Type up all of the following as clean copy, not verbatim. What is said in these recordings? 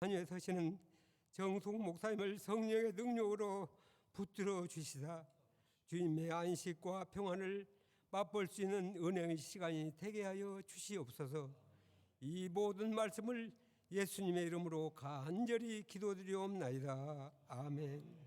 한유에 서시는 정숙 목사님을 성령의 능력으로 붙들어 주시다 주님의 안식과 평안을 맛볼 수 있는 은혜의 시간이 되게 하여 주시옵소서. 이 모든 말씀을 예수님의 이름으로 간절히 기도드리옵나이다. 아멘.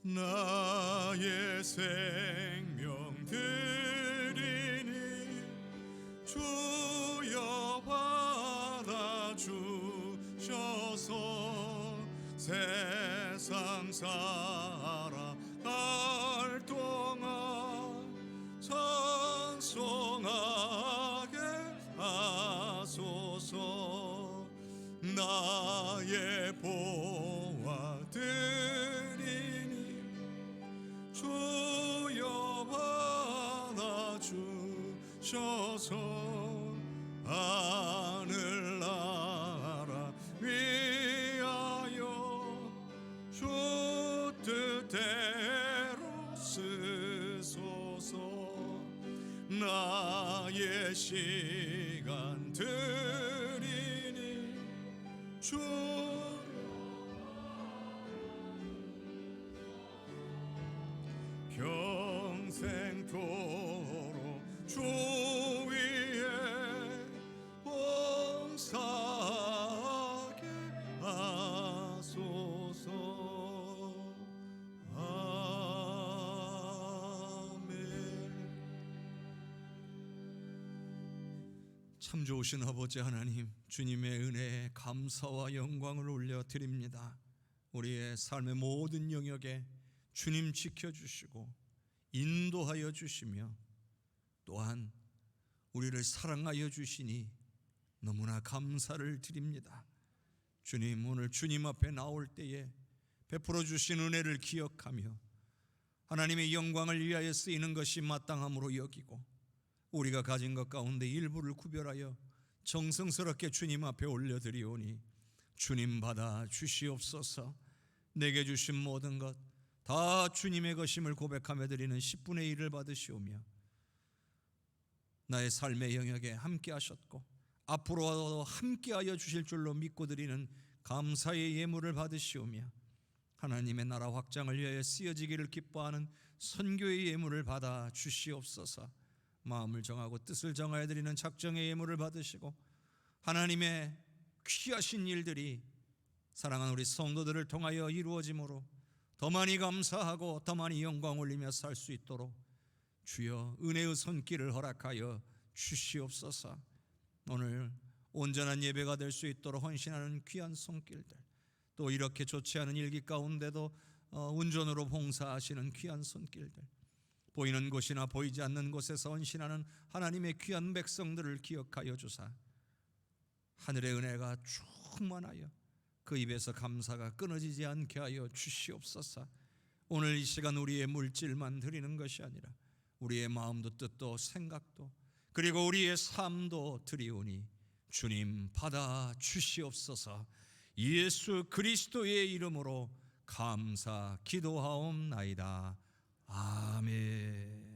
나의 생명 드리니 주여 받아주셔서 세상 살아갈 동안 찬송하게 하소서. 나의 보화 주여 받아주셔서 하늘나라 위하여 주 뜻대로 쓰소서. 나의 시간 드리니 평생토록 주 위에 봉사하게 하소서. 아멘. 참 좋으신 아버지 하나님, 주님의 은혜에 감사와 영광을 올려드립니다. 우리의 삶의 모든 영역에 주님 지켜주시고 인도하여 주시며 또한 우리를 사랑하여 주시니 너무나 감사를 드립니다. 주님, 오늘 주님 앞에 나올 때에 베풀어 주신 은혜를 기억하며 하나님의 영광을 위하여 쓰이는 것이 마땅함으로 여기고 우리가 가진 것 가운데 일부를 구별하여 정성스럽게 주님 앞에 올려드리오니 주님 받아 주시옵소서. 내게 주신 모든 것 다 주님의 것임을 고백하며 드리는 10분의 1을 받으시오며 나의 삶의 영역에 함께 하셨고 앞으로도 함께하여 주실 줄로 믿고 드리는 감사의 예물을 받으시오며 하나님의 나라 확장을 위하여 쓰여지기를 기뻐하는 선교의 예물을 받아 주시옵소서. 마음을 정하고 뜻을 정하여 드리는 작정의 예물을 받으시고 하나님의 귀하신 일들이 사랑하는 우리 성도들을 통하여 이루어짐으로 더 많이 감사하고 더 많이 영광 올리며 살 수 있도록 주여 은혜의 손길을 허락하여 주시옵소서. 오늘 온전한 예배가 될 수 있도록 헌신하는 귀한 손길들, 또 이렇게 좋지 않은 일기 가운데도 운전으로 봉사하시는 귀한 손길들, 보이는 곳이나 보이지 않는 곳에서 헌신하는 하나님의 귀한 백성들을 기억하여 주사 하늘의 은혜가 충만하여 그 입에서 감사가 끊어지지 않게 하여 주시옵소서. 오늘 이 시간 우리의 물질만 드리는 것이 아니라 우리의 마음도 뜻도 생각도 그리고 우리의 삶도 드리오니 주님 받아 주시옵소서. 예수 그리스도의 이름으로 감사 기도하옵나이다. 아멘.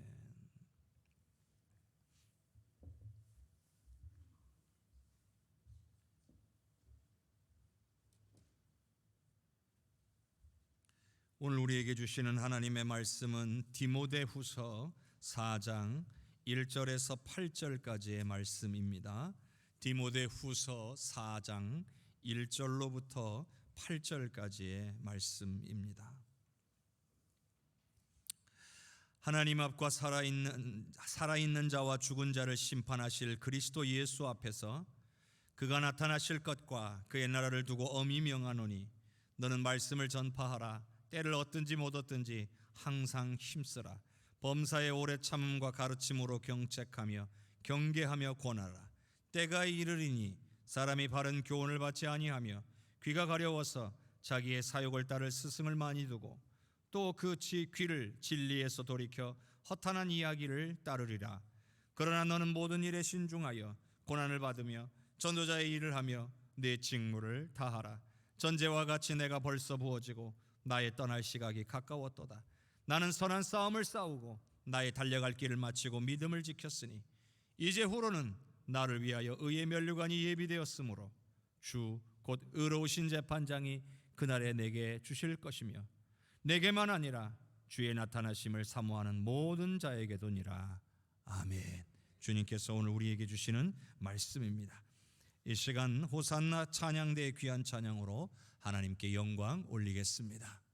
오늘 우리에게 주시는 하나님의 말씀은 디모데후서 4장 1절에서 8절까지의 말씀입니다. 디모데후서 4장 1절로부터 8절까지의 말씀입니다. 하나님 앞과 살아있는 자와 죽은 자를 심판하실 그리스도 예수 앞에서 그가 나타나실 것과 그의 나라를 두고 엄히 명하노니 너는 말씀을 전파하라. 때를 얻든지 못 얻든지 항상 힘쓰라. 범사의 오래 참음과 가르침으로 경책하며 경계하며 권하라. 때가 이르리니 사람이 바른 교훈을 받지 아니하며 귀가 가려워서 자기의 사욕을 따를 스승을 많이 두고 또 그 귀를 진리에서 돌이켜 허탄한 이야기를 따르리라. 그러나 너는 모든 일에 신중하여 고난을 받으며 전도자의 일을 하며 내 직무를 다하라. 전제와 같이 내가 벌써 부어지고 나의 떠날 시각이 가까웠도다. 나는 선한 싸움을 싸우고 나의 달려갈 길을 마치고 믿음을 지켰으니 이제 후로는 나를 위하여 의의 면류관이 예비되었으므로 주 곧 의로우신 재판장이 그날에 내게 주실 것이며 내게만 아니라 주의 나타나심을 사모하는 모든 자에게도니라. 아멘. 주님께서 오늘 우리에게 주시는 말씀입니다. 이 시간 호산나 찬양대의 귀한 찬양으로 하나님께 영광 올리겠습니다.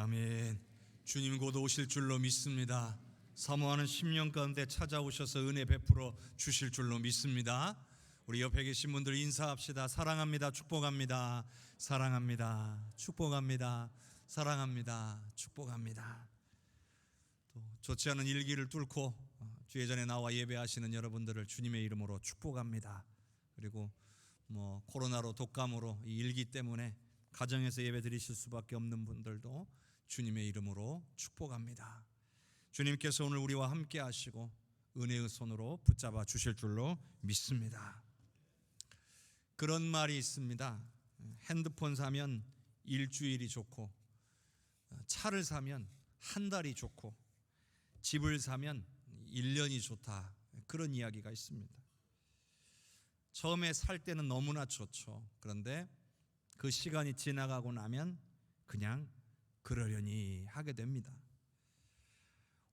아멘. 주님 곧 오실 줄로 믿습니다. 사모하는 10년 가운데 찾아오셔서 은혜 베풀어 주실 줄로 믿습니다. 우리 옆에 계신 분들 인사합시다. 사랑합니다. 축복합니다. 사랑합니다. 축복합니다. 사랑합니다. 축복합니다. 또 좋지 않은 일기를 뚫고 주예전에 나와 예배하시는 여러분들을 주님의 이름으로 축복합니다. 그리고 코로나로 독감으로 이 일기 때문에 가정에서 예배 드리실 수밖에 없는 분들도 주님의 이름으로 축복합니다. 주님께서 오늘 우리와 함께 하시고 은혜의 손으로 붙잡아 주실 줄로 믿습니다. 그런 말이 있습니다. 핸드폰 사면 일주일이 좋고, 차를 사면 한 달이 좋고, 집을 사면 1년이 좋다. 그런 이야기가 있습니다. 처음에 살 때는 너무나 좋죠. 그런데 그 시간이 지나가고 나면 그냥 그러려니 하게 됩니다.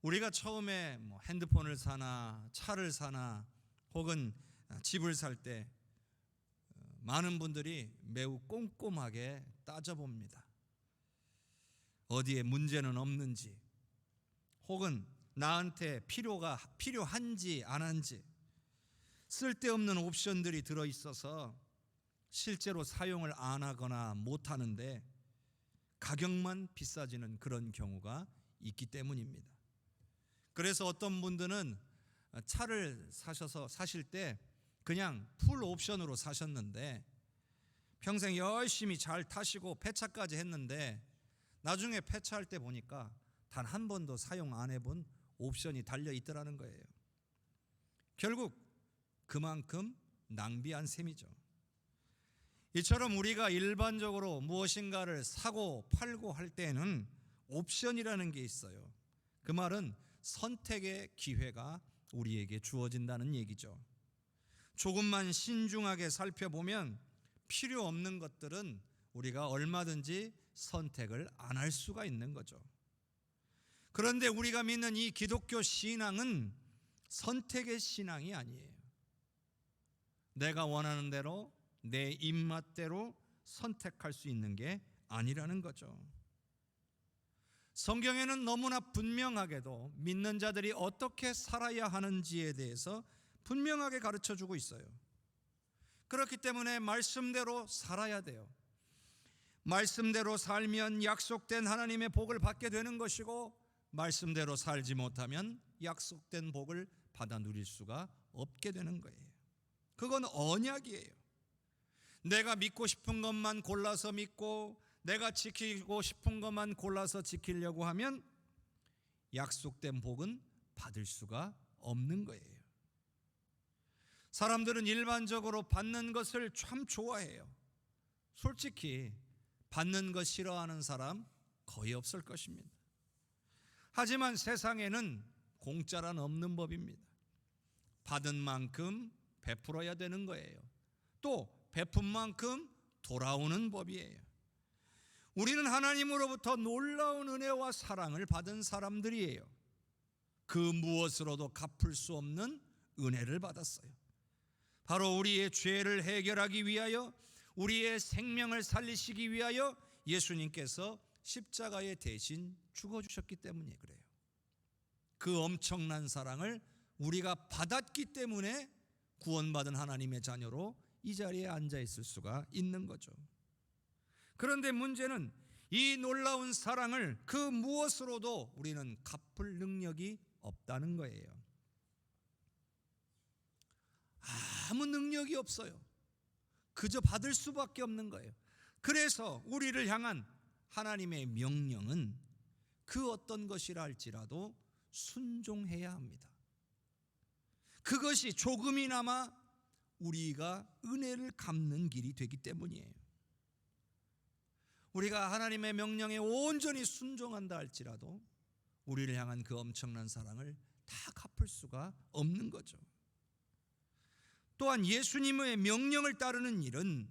우리가 처음에 핸드폰을 사나 차를 사나 혹은 집을 살 때 많은 분들이 매우 꼼꼼하게 따져봅니다. 어디에 문제는 없는지, 혹은 나한테 필요한지 안 한지, 쓸데없는 옵션들이 들어있어서 실제로 사용을 안 하거나 못 하는데 가격만 비싸지는 그런 경우가 있기 때문입니다. 그래서 어떤 분들은 차를 사실 때 그냥 풀 옵션으로 사셨는데 평생 열심히 잘 타시고 폐차까지 했는데 나중에 폐차할 때 보니까 단 한 번도 사용 안 해본 옵션이 달려 있더라는 거예요. 결국 그만큼 낭비한 셈이죠. 이처럼 우리가 일반적으로 무엇인가를 사고 팔고 할 때는 옵션이라는 게 있어요. 그 말은 선택의 기회가 우리에게 주어진다는 얘기죠. 조금만 신중하게 살펴보면 필요 없는 것들은 우리가 얼마든지 선택을 안 할 수가 있는 거죠. 그런데 우리가 믿는 이 기독교 신앙은 선택의 신앙이 아니에요. 내가 원하는 대로 내 입맛대로 선택할 수 있는 게 아니라는 거죠. 성경에는 너무나 분명하게도 믿는 자들이 어떻게 살아야 하는지에 대해서 분명하게 가르쳐주고 있어요. 그렇기 때문에 말씀대로 살아야 돼요. 말씀대로 살면 약속된 하나님의 복을 받게 되는 것이고, 말씀대로 살지 못하면 약속된 복을 받아 누릴 수가 없게 되는 거예요. 그건 언약이에요. 내가 믿고 싶은 것만 골라서 믿고 내가 지키고 싶은 것만 골라서 지키려고 하면 약속된 복은 받을 수가 없는 거예요. 사람들은 일반적으로 받는 것을 참 좋아해요. 솔직히 받는 것 싫어하는 사람 거의 없을 것입니다. 하지만 세상에는 공짜란 없는 법입니다. 받은 만큼 베풀어야 되는 거예요. 또 베푼 만큼 돌아오는 법이에요. 우리는 하나님으로부터 놀라운 은혜와 사랑을 받은 사람들이에요. 그 무엇으로도 갚을 수 없는 은혜를 받았어요. 바로 우리의 죄를 해결하기 위하여, 우리의 생명을 살리시기 위하여 예수님께서 십자가에 대신 죽어주셨기 때문에 그래요. 그 엄청난 사랑을 우리가 받았기 때문에 구원받은 하나님의 자녀로 이 자리에 앉아 있을 수가 있는 거죠. 그런데 문제는 이 놀라운 사랑을 그 무엇으로도 우리는 갚을 능력이 없다는 거예요. 아무 능력이 없어요. 그저 받을 수밖에 없는 거예요. 그래서 우리를 향한 하나님의 명령은 그 어떤 것이라 할지라도 순종해야 합니다. 그것이 조금이나마 우리가 은혜를 갚는 길이 되기 때문이에요. 우리가 하나님의 명령에 온전히 순종한다 할지라도 우리를 향한 그 엄청난 사랑을 다 갚을 수가 없는 거죠. 또한 예수님의 명령을 따르는 일은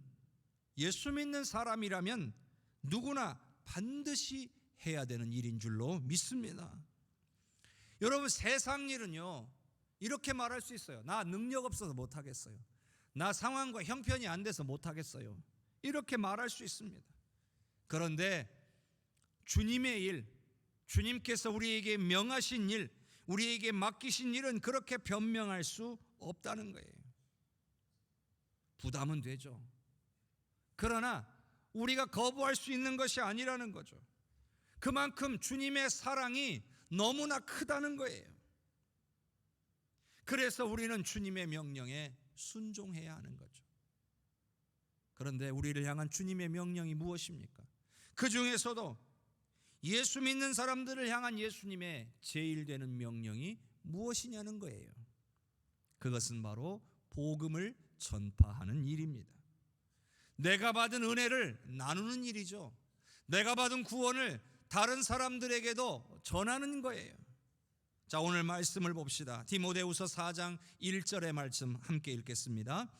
예수 믿는 사람이라면 누구나 반드시 해야 되는 일인 줄로 믿습니다. 여러분, 세상 일은요 이렇게 말할 수 있어요. 나 능력 없어서 못하겠어요. 나 상황과 형편이 안 돼서 못하겠어요. 이렇게 말할 수 있습니다. 그런데 주님의 일, 주님께서 우리에게 명하신 일, 우리에게 맡기신 일은 그렇게 변명할 수 없다는 거예요. 부담은 되죠. 그러나 우리가 거부할 수 있는 것이 아니라는 거죠. 그만큼 주님의 사랑이 너무나 크다는 거예요. 그래서 우리는 주님의 명령에 순종해야 하는 거죠. 그런데 우리를 향한 주님의 명령이 무엇입니까? 그 중에서도 예수 믿는 사람들을 향한 예수님의 제일 되는 명령이 무엇이냐는 거예요. 그것은 바로 복음을 전파하는 일입니다. 내가 받은 은혜를 나누는 일이죠. 내가 받은 구원을 다른 사람들에게도 전하는 거예요. 자, 오늘 말씀을 봅시다. 디모데후서 4장 1절의 말씀 함께 읽겠습니다.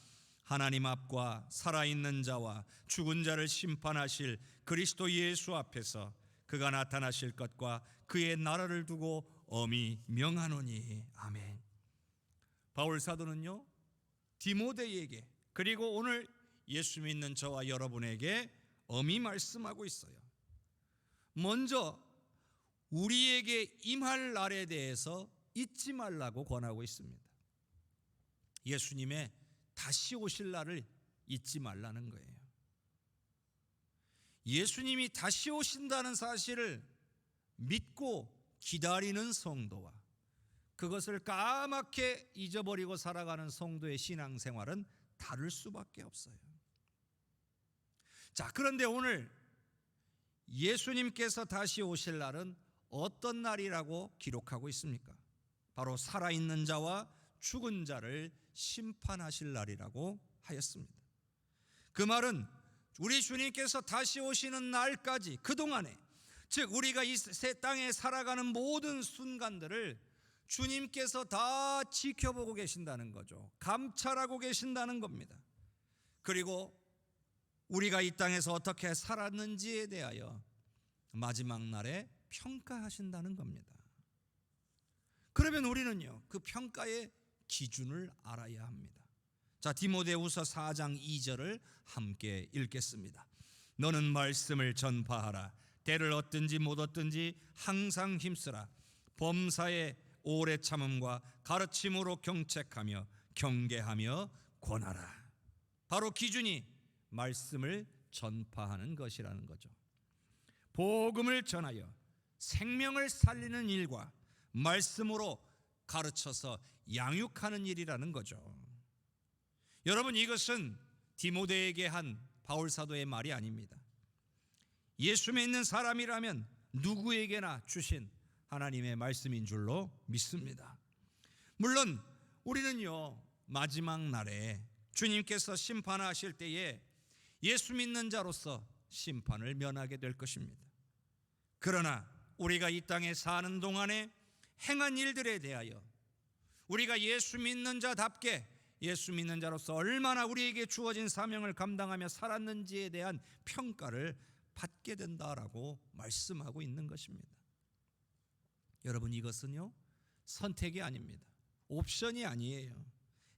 하나님 앞과 살아있는 자와 죽은 자를 심판하실 그리스도 예수 앞에서 그가 나타나실 것과 그의 나라를 두고 엄히 명하노니. 아멘. 바울 사도는요, 디모데에게 그리고 오늘 예수 믿는 저와 여러분에게 엄히 말씀하고 있어요. 먼저 우리에게 임할 날에 대해서 잊지 말라고 권하고 있습니다. 예수님의 다시 오실 날을 잊지 말라는 거예요. 예수님이 다시 오신다는 사실을 믿고 기다리는 성도와 그것을 까맣게 잊어버리고 살아가는 성도의 신앙생활은 다를 수밖에 없어요. 자, 그런데 오늘 예수님께서 다시 오실 날은 어떤 날이라고 기록하고 있습니까? 바로 살아있는 자와 죽은 자를 심판하실 날이라고 하였습니다. 그 말은 우리 주님께서 다시 오시는 날까지 그동안에, 즉 우리가 이 새 땅에 살아가는 모든 순간들을 주님께서 다 지켜보고 계신다는 거죠. 감찰하고 계신다는 겁니다. 그리고 우리가 이 땅에서 어떻게 살았는지에 대하여 마지막 날에 평가하신다는 겁니다. 그러면 우리는요, 그 평가의 기준을 알아야 합니다. 자, 디모데후서 4장 2절을 함께 읽겠습니다. 너는 말씀을 전파하라. 때를 얻든지 못 얻든지 항상 힘쓰라. 범사에 오래 참음과 가르침으로 경책하며 경계하며 권하라. 바로 기준이 말씀을 전파하는 것이라는 거죠. 복음을 전하여 생명을 살리는 일과 말씀으로 가르쳐서 양육하는 일이라는 거죠. 여러분, 이것은 디모데에게 한 바울 사도의 말이 아닙니다. 예수 믿는 사람이라면 누구에게나 주신 하나님의 말씀인 줄로 믿습니다. 물론 우리는요, 마지막 날에 주님께서 심판하실 때에 예수 믿는 자로서 심판을 면하게 될 것입니다. 그러나 우리가 이 땅에 사는 동안에 행한 일들에 대하여 우리가 예수 믿는 자답게 예수 믿는 자로서 얼마나 우리에게 주어진 사명을 감당하며 살았는지에 대한 평가를 받게 된다라고 말씀하고 있는 것입니다. 여러분, 이것은요, 선택이 아닙니다. 옵션이 아니에요.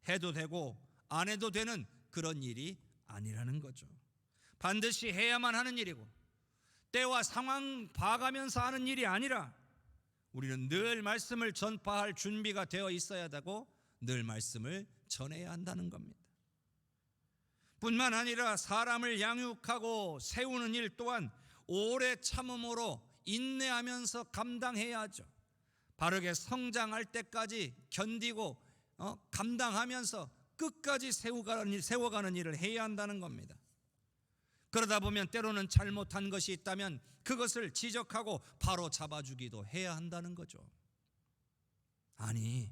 해도 되고 안 해도 되는 그런 일이 아니라는 거죠. 반드시 해야만 하는 일이고 때와 상황 봐가면서 하는 일이 아니라 우리는 늘 말씀을 전파할 준비가 되어 있어야 되고 늘 말씀을 전해야 한다는 겁니다. 뿐만 아니라 사람을 양육하고 세우는 일 또한 오래 참음으로 인내하면서 감당해야 하죠. 바르게 성장할 때까지 견디고 감당하면서 끝까지 세워가는 일을 해야 한다는 겁니다. 그러다 보면 때로는 잘못한 것이 있다면 그것을 지적하고 바로 잡아주기도 해야 한다는 거죠. 아니,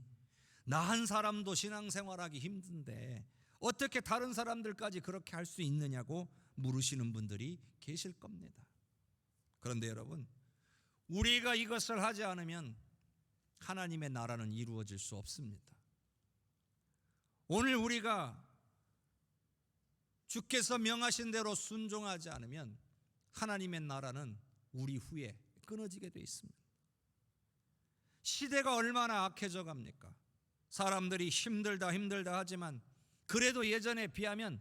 나 한 사람도 신앙생활하기 힘든데 어떻게 다른 사람들까지 그렇게 할 수 있느냐고 물으시는 분들이 계실 겁니다. 그런데 여러분, 우리가 이것을 하지 않으면 하나님의 나라는 이루어질 수 없습니다. 오늘 우리가 주께서 명하신 대로 순종하지 않으면 하나님의 나라는 우리 후에 끊어지게 되어 있습니다. 시대가 얼마나 악해져 갑니까? 사람들이 힘들다 하지만 그래도 예전에 비하면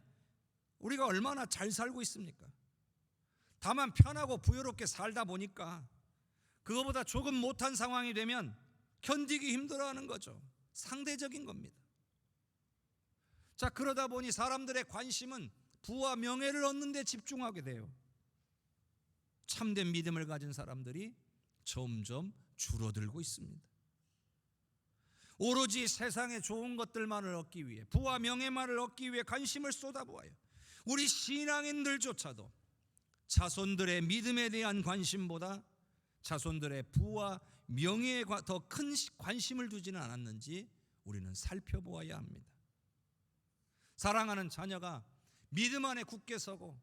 우리가 얼마나 잘 살고 있습니까? 다만 편하고 부유롭게 살다 보니까 그거보다 조금 못한 상황이 되면 견디기 힘들어하는 거죠. 상대적인 겁니다. 자, 그러다 보니 사람들의 관심은 부와 명예를 얻는 데 집중하게 돼요. 참된 믿음을 가진 사람들이 점점 줄어들고 있습니다. 오로지 세상의 좋은 것들만을 얻기 위해, 부와 명예만을 얻기 위해 관심을 쏟아부어요. 우리 신앙인들조차도 자손들의 믿음에 대한 관심보다 자손들의 부와 명예에 더 큰 관심을 두지는 않았는지 우리는 살펴보아야 합니다. 사랑하는 자녀가 믿음 안에 굳게 서고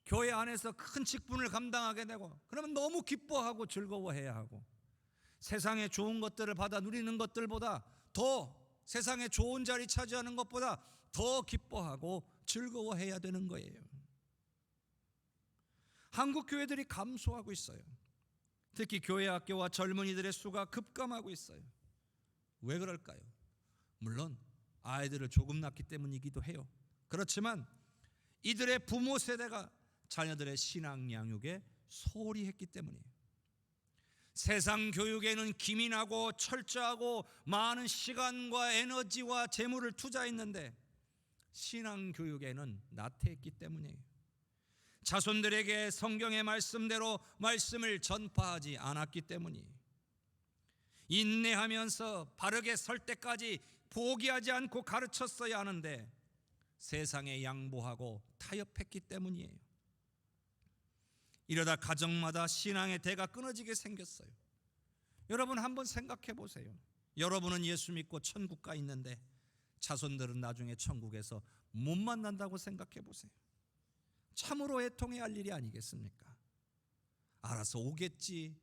교회 안에서 큰 직분을 감당하게 되고, 그러면 너무 기뻐하고 즐거워해야 하고, 세상의 좋은 것들을 받아 누리는 것들보다 더, 세상의 좋은 자리 차지하는 것보다 더 기뻐하고 즐거워해야 되는 거예요. 한국 교회들이 감소하고 있어요. 특히 교회 학교와 젊은이들의 수가 급감하고 있어요. 왜 그럴까요? 물론 아이들을 조금 낳기 때문이기도 해요. 그렇지만 이들의 부모 세대가 자녀들의 신앙 양육에 소홀히 했기 때문이에요. 세상 교육에는 기민하고 철저하고 많은 시간과 에너지와 재물을 투자했는데 신앙 교육에는 나태했기 때문이에요. 자손들에게 성경의 말씀대로 말씀을 전파하지 않았기 때문이에요. 인내하면서 바르게 설 때까지 포기하지 않고 가르쳤어야 하는데 세상에 양보하고 타협했기 때문이에요. 이러다 가정마다 신앙의 대가 끊어지게 생겼어요. 여러분 한번 생각해 보세요. 여러분은 예수 믿고 천국 가 있는데 자손들은 나중에 천국에서 못 만난다고 생각해 보세요. 참으로 애통해야 할 일이 아니겠습니까? 알아서 오겠지,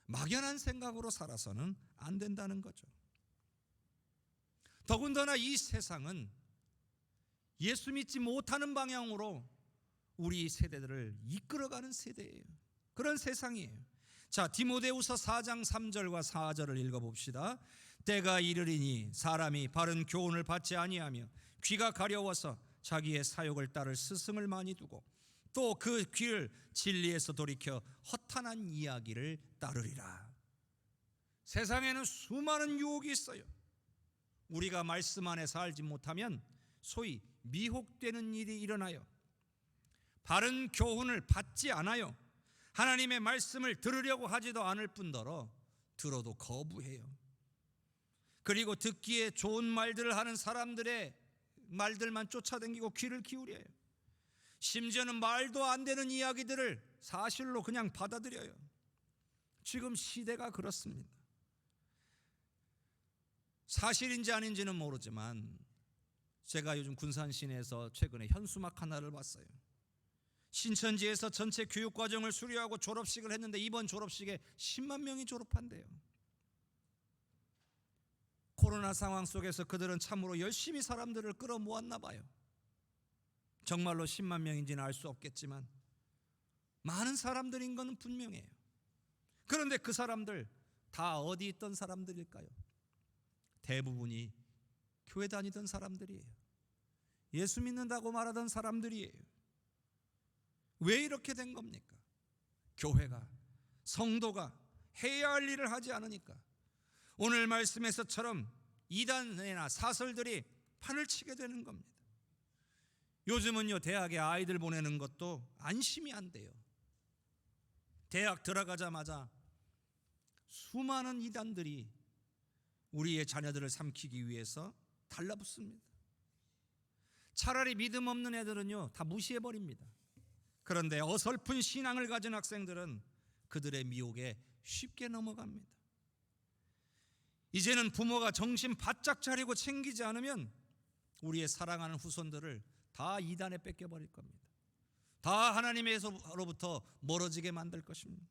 막연한 생각으로 살아서는 안 된다는 거죠. 더군다나 이 세상은 예수 믿지 못하는 방향으로 우리 세대들을 이끌어가는 세대예요. 그런 세상이에요. 자, 디모데후서 4장 3절과 4절을 읽어봅시다. 때가 이르리니 사람이 바른 교훈을 받지 아니하며 귀가 가려워서 자기의 사욕을 따를 스승을 많이 두고 또 그 귀를 진리에서 돌이켜 허탄한 이야기를 따르리라. 세상에는 수많은 유혹이 있어요. 우리가 말씀 안에 살지 못하면 소위 미혹되는 일이 일어나요. 바른 교훈을 받지 않아요. 하나님의 말씀을 들으려고 하지도 않을 뿐더러 들어도 거부해요. 그리고 듣기에 좋은 말들을 하는 사람들의 말들만 쫓아다니고 귀를 기울여요. 심지어는 말도 안 되는 이야기들을 사실로 그냥 받아들여요. 지금 시대가 그렇습니다. 사실인지 아닌지는 모르지만 제가 요즘 군산 시내에서 최근에 현수막 하나를 봤어요. 신천지에서 전체 교육과정을 수료하고 졸업식을 했는데 이번 졸업식에 10만 명이 졸업한대요. 코로나 상황 속에서 그들은 참으로 열심히 사람들을 끌어모았나 봐요. 정말로 10만 명인지는 알 수 없겠지만 많은 사람들인 건 분명해요. 그런데 그 사람들 다 어디 있던 사람들일까요? 대부분이 교회 다니던 사람들이에요. 예수 믿는다고 말하던 사람들이에요. 왜 이렇게 된 겁니까? 교회가, 성도가 해야 할 일을 하지 않으니까. 오늘 말씀에서처럼 이단이나 사설들이 판을 치게 되는 겁니다. 요즘은요, 대학에 아이들 보내는 것도 안심이 안 돼요. 대학 들어가자마자 수많은 이단들이 우리의 자녀들을 삼키기 위해서 달라붙습니다. 차라리 믿음 없는 애들은요, 다 무시해버립니다. 그런데 어설픈 신앙을 가진 학생들은 그들의 미혹에 쉽게 넘어갑니다. 이제는 부모가 정신 바짝 차리고 챙기지 않으면 우리의 사랑하는 후손들을 다 이단에 뺏겨버릴 겁니다. 다 하나님에서로부터 멀어지게 만들 것입니다.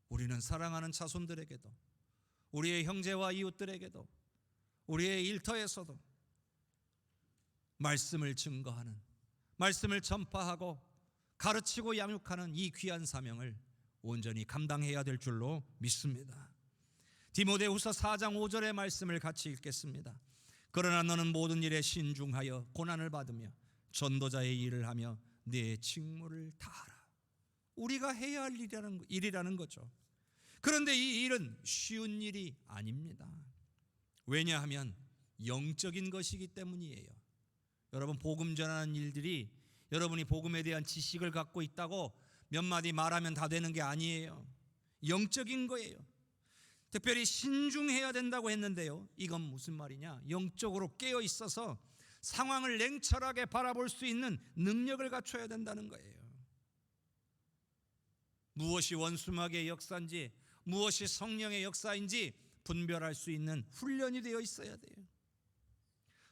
우리는 사랑하는 자손들에게도, 우리의 형제와 이웃들에게도, 우리의 일터에서도 말씀을 증거하는, 말씀을 전파하고 가르치고 양육하는 이 귀한 사명을 온전히 감당해야 될 줄로 믿습니다. 디모데후서 4장 5절의 말씀을 같이 읽겠습니다. 그러나 너는 모든 일에 신중하여 고난을 받으며 전도자의 일을 하며 네 직무를 다하라. 우리가 해야 할 일이라는 거죠. 그런데 이 일은 쉬운 일이 아닙니다. 왜냐하면 영적인 것이기 때문이에요. 여러분, 복음 전하는 일들이 여러분이 복음에 대한 지식을 갖고 있다고 몇 마디 말하면 다 되는 게 아니에요. 영적인 거예요. 특별히 신중해야 된다고 했는데요, 이건 무슨 말이냐? 영적으로 깨어 있어서 상황을 냉철하게 바라볼 수 있는 능력을 갖춰야 된다는 거예요. 무엇이 원수막의 역사인지 무엇이 성령의 역사인지 분별할 수 있는 훈련이 되어 있어야 돼요.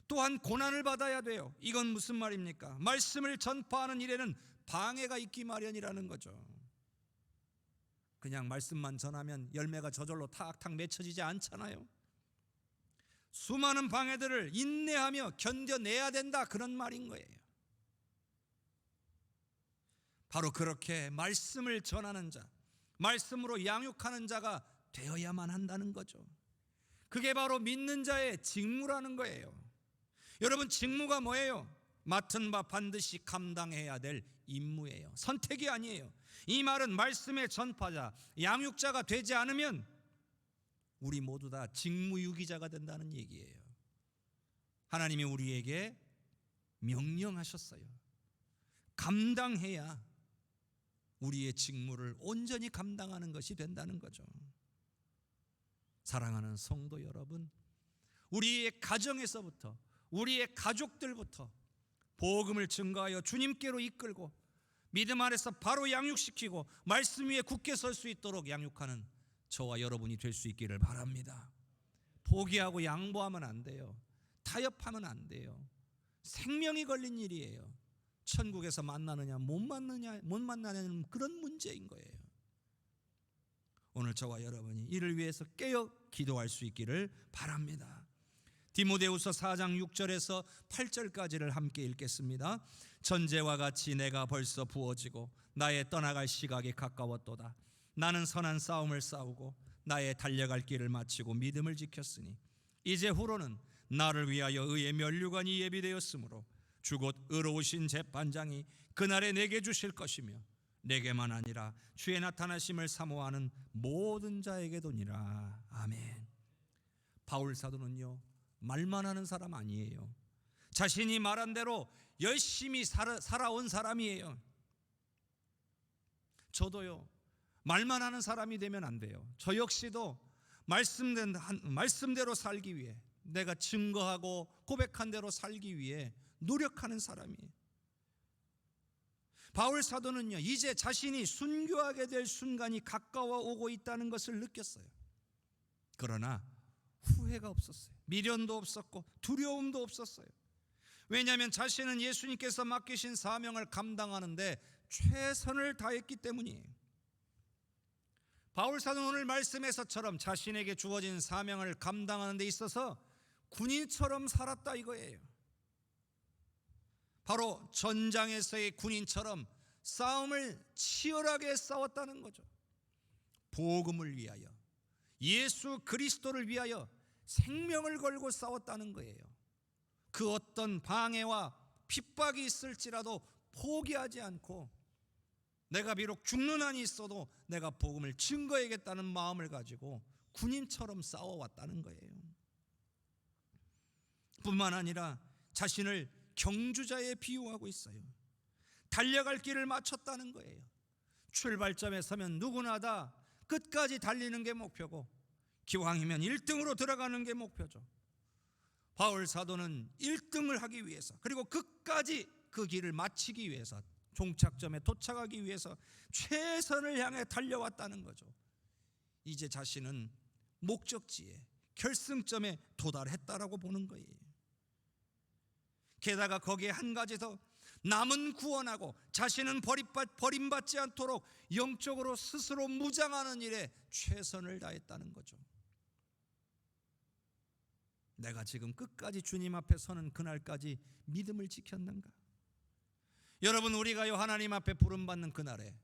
또한 고난을 받아야 돼요. 이건 무슨 말입니까? 말씀을 전파하는 일에는 방해가 있기 마련이라는 거죠. 그냥 말씀만 전하면 열매가 저절로 탁탁 맺혀지지 않잖아요. 수많은 방해들을 인내하며 견뎌내야 된다, 그런 말인 거예요. 바로 그렇게 말씀을 전하는 자, 말씀으로 양육하는 자가 되어야만 한다는 거죠. 그게 바로 믿는 자의 직무라는 거예요. 여러분, 직무가 뭐예요? 맡은 바 반드시 감당해야 될 임무예요. 선택이 아니에요. 이 말은 말씀의 전파자, 양육자가 되지 않으면 우리 모두 다 직무유기자가 된다는 얘기예요. 하나님이 우리에게 명령하셨어요. 감당해야 우리의 직무를 온전히 감당하는 것이 된다는 거죠. 사랑하는 성도 여러분, 우리의 가정에서부터, 우리의 가족들부터 복음을 증거하여 주님께로 이끌고 믿음 안에서 바로 양육시키고 말씀 위에 굳게 설 수 있도록 양육하는 저와 여러분이 될 수 있기를 바랍니다. 포기하고 양보하면 안 돼요. 타협하면 안 돼요. 생명이 걸린 일이에요. 천국에서 만나느냐 못 만나냐는 그런 문제인 거예요. 오늘 저와 여러분이 이를 위해서 깨어 기도할 수 있기를 바랍니다. 디모데후서 4장 6절에서 8절까지를 함께 읽겠습니다. 전제와 같이 내가 벌써 부어지고 나의 떠나갈 시각이 가까웠도다. 나는 선한 싸움을 싸우고 나의 달려갈 길을 마치고 믿음을 지켰으니 이제 후로는 나를 위하여 의의 면류관이 예비되었으므로 주 곧 의로우신 재판장이 그날에 내게 주실 것이며 내게만 아니라 주의 나타나심을 사모하는 모든 자에게도니라. 아멘. 바울 사도는요, 말만 하는 사람 아니에요. 자신이 말한 대로 열심히 살아온 사람이에요. 저도요, 말만 하는 사람이 되면 안 돼요. 저 역시도 말씀대로 살기 위해, 내가 증거하고 고백한 대로 살기 위해 노력하는 사람이에요. 바울 사도는요, 이제 자신이 순교하게 될 순간이 가까워 오고 있다는 것을 느꼈어요. 그러나 후회가 없었어요. 미련도 없었고 두려움도 없었어요. 왜냐하면 자신은 예수님께서 맡기신 사명을 감당하는데 최선을 다했기 때문이에요. 바울 사도는 오늘 말씀에서처럼 자신에게 주어진 사명을 감당하는 데 있어서 군인처럼 살았다 이거예요. 바로 전장에서의 군인처럼 싸움을 치열하게 싸웠다는 거죠. 복음을 위하여, 예수 그리스도를 위하여 생명을 걸고 싸웠다는 거예요. 그 어떤 방해와 핍박이 있을지라도 포기하지 않고 내가 비록 죽는 한이 있어도 내가 복음을 증거해야겠다는 마음을 가지고 군인처럼 싸워왔다는 거예요. 뿐만 아니라 자신을 경주자에 비유하고 있어요. 달려갈 길을 마쳤다는 거예요. 출발점에 서면 누구나 다 끝까지 달리는 게 목표고 기왕이면 1등으로 들어가는 게 목표죠. 바울 사도는 1등을 하기 위해서, 그리고 끝까지 그 길을 마치기 위해서, 종착점에 도착하기 위해서 최선을 향해 달려왔다는 거죠. 이제 자신은 목적지에, 결승점에 도달했다라고 보는 거예요. 게다가 거기에 한 가지 더, 남은 구원하고 자신은 버림받지 않도록 영적으로 스스로 무장하는 일에 최선을 다했다는 거죠. 내가 지금 끝까지 주님 앞에 서는 그날까지 믿음을 지켰는가? 여러분, 우리가요 하나님 앞에 부름받는 그날에,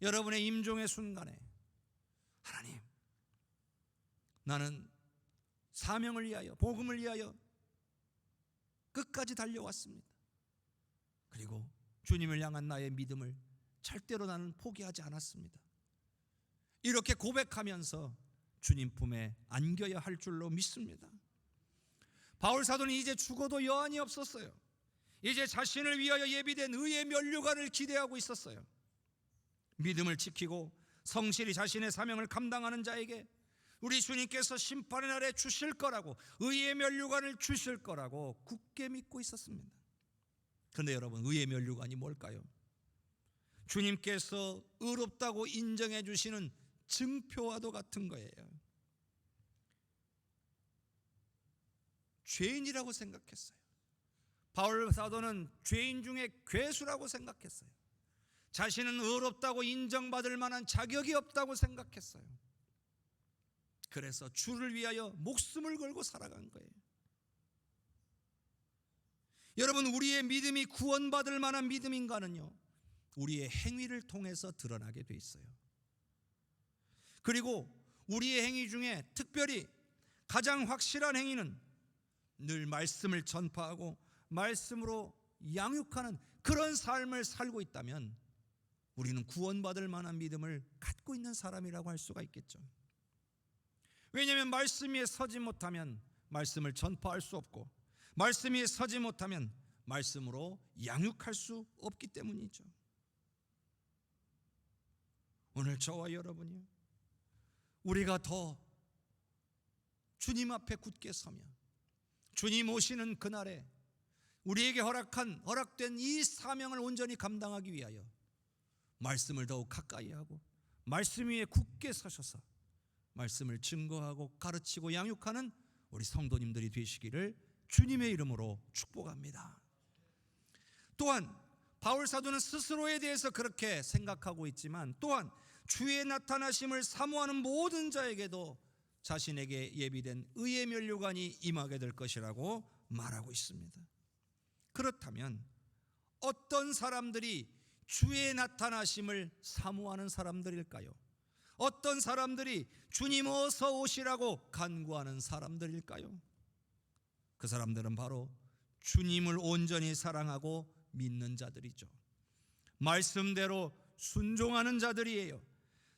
여러분의 임종의 순간에, 하나님, 나는 사명을 위하여, 복음을 위하여 끝까지 달려왔습니다. 그리고 주님을 향한 나의 믿음을 절대로 나는 포기하지 않았습니다. 이렇게 고백하면서 주님 품에 안겨야 할 줄로 믿습니다. 바울 사도는 이제 죽어도 여한이 없었어요. 이제 자신을 위하여 예비된 의의 면류관을 기대하고 있었어요. 믿음을 지키고 성실히 자신의 사명을 감당하는 자에게 우리 주님께서 심판의 날에 주실 거라고, 의의 면류관을 주실 거라고 굳게 믿고 있었습니다. 그런데 여러분, 의의 면류관이 뭘까요? 주님께서 의롭다고 인정해 주시는 증표와도 같은 거예요. 죄인이라고 생각했어요. 바울 사도는 죄인 중에 괴수라고 생각했어요. 자신은 의롭다고 인정받을 만한 자격이 없다고 생각했어요. 그래서 주를 위하여 목숨을 걸고 살아간 거예요. 여러분, 우리의 믿음이 구원받을 만한 믿음인가는요, 우리의 행위를 통해서 드러나게 돼 있어요. 그리고 우리의 행위 중에 특별히 가장 확실한 행위는 늘 말씀을 전파하고 말씀으로 양육하는 그런 삶을 살고 있다면 우리는 구원받을 만한 믿음을 갖고 있는 사람이라고 할 수가 있겠죠. 왜냐하면 말씀 위에 서지 못하면 말씀을 전파할 수 없고, 말씀 위에 서지 못하면 말씀으로 양육할 수 없기 때문이죠. 오늘 저와 여러분이요, 우리가 더 주님 앞에 굳게 서며 주님 오시는 그날에 우리에게 허락된 이 사명을 온전히 감당하기 위하여 말씀을 더욱 가까이 하고 말씀 위에 굳게 서셔서 말씀을 증거하고 가르치고 양육하는 우리 성도님들이 되시기를 주님의 이름으로 축복합니다. 또한 바울 사도는 스스로에 대해서 그렇게 생각하고 있지만, 또한 주의 나타나심을 사모하는 모든 자에게도 자신에게 예비된 의의 면류관이 임하게 될 것이라고 말하고 있습니다. 그렇다면 어떤 사람들이 주의 나타나심을 사모하는 사람들일까요? 어떤 사람들이 주님 어서 오시라고 간구하는 사람들일까요? 그 사람들은 바로 주님을 온전히 사랑하고 믿는 자들이죠. 말씀대로 순종하는 자들이에요.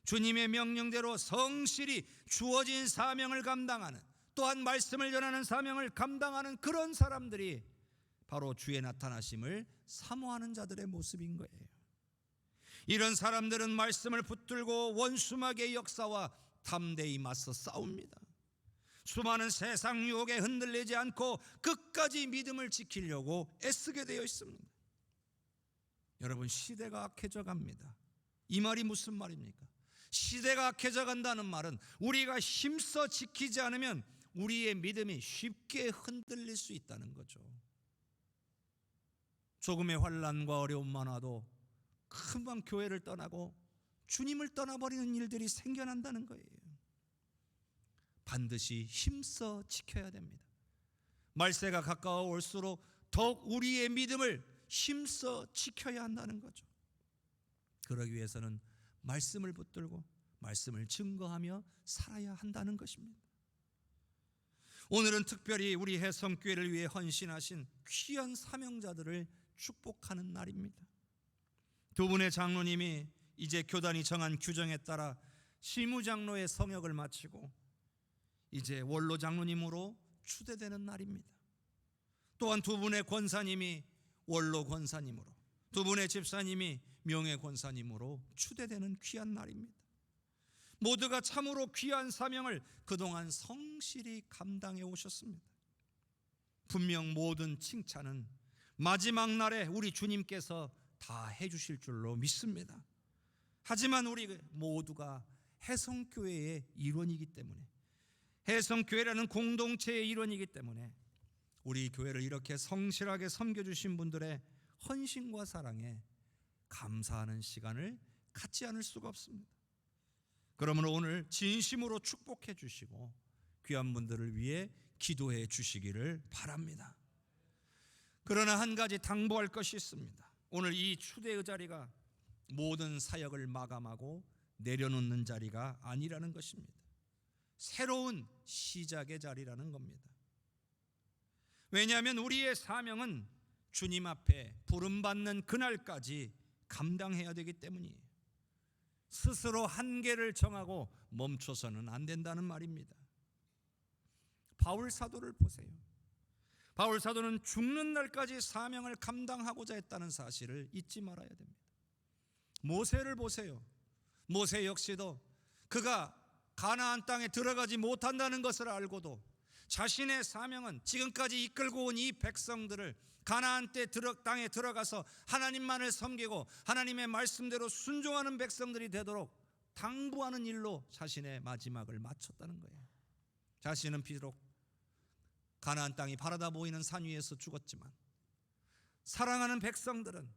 주님의 명령대로 성실히 주어진 사명을 감당하는, 또한 말씀을 전하는 사명을 감당하는 그런 사람들이 바로 주의 나타나심을 사모하는 자들의 모습인 거예요. 이런 사람들은 말씀을 붙들고 원수마귀의 역사와 담대히 맞서 싸웁니다. 수많은 세상 유혹에 흔들리지 않고 끝까지 믿음을 지키려고 애쓰게 되어 있습니다. 여러분, 시대가 악해져 갑니다. 이 말이 무슨 말입니까? 시대가 악해져 간다는 말은 우리가 힘써 지키지 않으면 우리의 믿음이 쉽게 흔들릴 수 있다는 거죠. 조금의 환난과 어려움만 와도 금방 교회를 떠나고 주님을 떠나버리는 일들이 생겨난다는 거예요. 반드시 힘써 지켜야 됩니다. 말세가 가까워 올수록 더욱 우리의 믿음을 힘써 지켜야 한다는 거죠. 그러기 위해서는 말씀을 붙들고 말씀을 증거하며 살아야 한다는 것입니다. 오늘은 특별히 우리 해성교회를 위해 헌신하신 귀한 사명자들을 축복하는 날입니다. 두 분의 장로님이 이제 교단이 정한 규정에 따라 실무장로의 성역을 마치고 이제 원로 장로님으로 추대되는 날입니다. 또한 두 분의 권사님이 원로 권사님으로, 두 분의 집사님이 명예 권사님으로 추대되는 귀한 날입니다. 모두가 참으로 귀한 사명을 그동안 성실히 감당해 오셨습니다. 분명 모든 칭찬은 마지막 날에 우리 주님께서 다 해주실 줄로 믿습니다. 하지만 우리 모두가 해성교회의 일원이기 때문에, 해성교회라는 공동체의 일원이기 때문에 우리 교회를 이렇게 성실하게 섬겨주신 분들의 헌신과 사랑에 감사하는 시간을 갖지 않을 수가 없습니다. 그러므로 오늘 진심으로 축복해 주시고 귀한 분들을 위해 기도해 주시기를 바랍니다. 그러나 한 가지 당부할 것이 있습니다. 오늘 이 추대의 자리가 모든 사역을 마감하고 내려놓는 자리가 아니라는 것입니다. 새로운 시작의 자리라는 겁니다. 왜냐하면 우리의 사명은 주님 앞에 부름받는 그날까지 감당해야 되기 때문이에요. 스스로 한계를 정하고 멈춰서는 안 된다는 말입니다. 바울 사도를 보세요. 바울 사도는 죽는 날까지 사명을 감당하고자 했다는 사실을 잊지 말아야 됩니다. 모세를 보세요. 모세 역시도 그가 가나안 땅에 들어가지 못한다는 것을 알고도 자신의 사명은 지금까지 이끌고 온 이 백성들을 가나안 땅에 들어가서 하나님만을 섬기고 하나님의 말씀대로 순종하는 백성들이 되도록 당부하는 일로 자신의 마지막을 마쳤다는 거예요. 자신은 비록 가나안 땅이 바라다 보이는 산 위에서 죽었지만 사랑하는 백성들은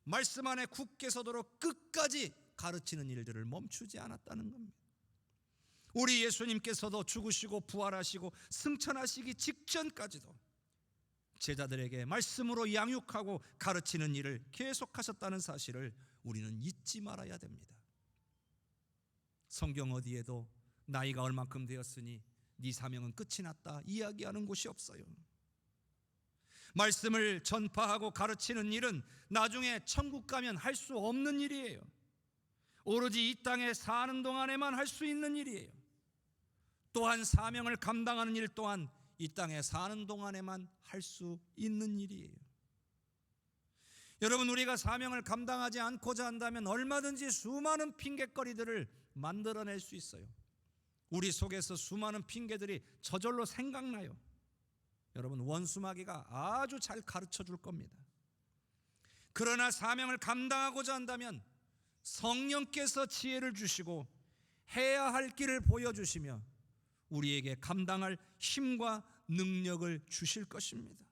말씀 안에 굳게 서도록 끝까지 가르치는 일들을 멈추지 않았다는 겁니다. 우리 예수님께서도 죽으시고 부활하시고 승천하시기 직전까지도 제자들에게 말씀으로 양육하고 가르치는 일을 계속하셨다는 사실을 우리는 잊지 말아야 됩니다. 성경 어디에도 나이가 얼만큼 되었으니 네 사명은 끝이 났다 이야기하는 곳이 없어요. 말씀을 전파하고 가르치는 일은 나중에 천국 가면 할 수 없는 일이에요. 오로지 이 땅에 사는 동안에만 할 수 있는 일이에요. 또한 사명을 감당하는 일 또한 이 땅에 사는 동안에만 할 수 있는 일이에요. 여러분, 우리가 사명을 감당하지 않고자 한다면 얼마든지 수많은 핑계거리들을 만들어낼 수 있어요. 우리 속에서 수많은 핑계들이 저절로 생각나요. 여러분, 원수마귀가 아주 잘 가르쳐 줄 겁니다. 그러나 사명을 감당하고자 한다면 성령께서 지혜를 주시고 해야 할 길을 보여주시며 우리에게 감당할 힘과 능력을 주실 것입니다.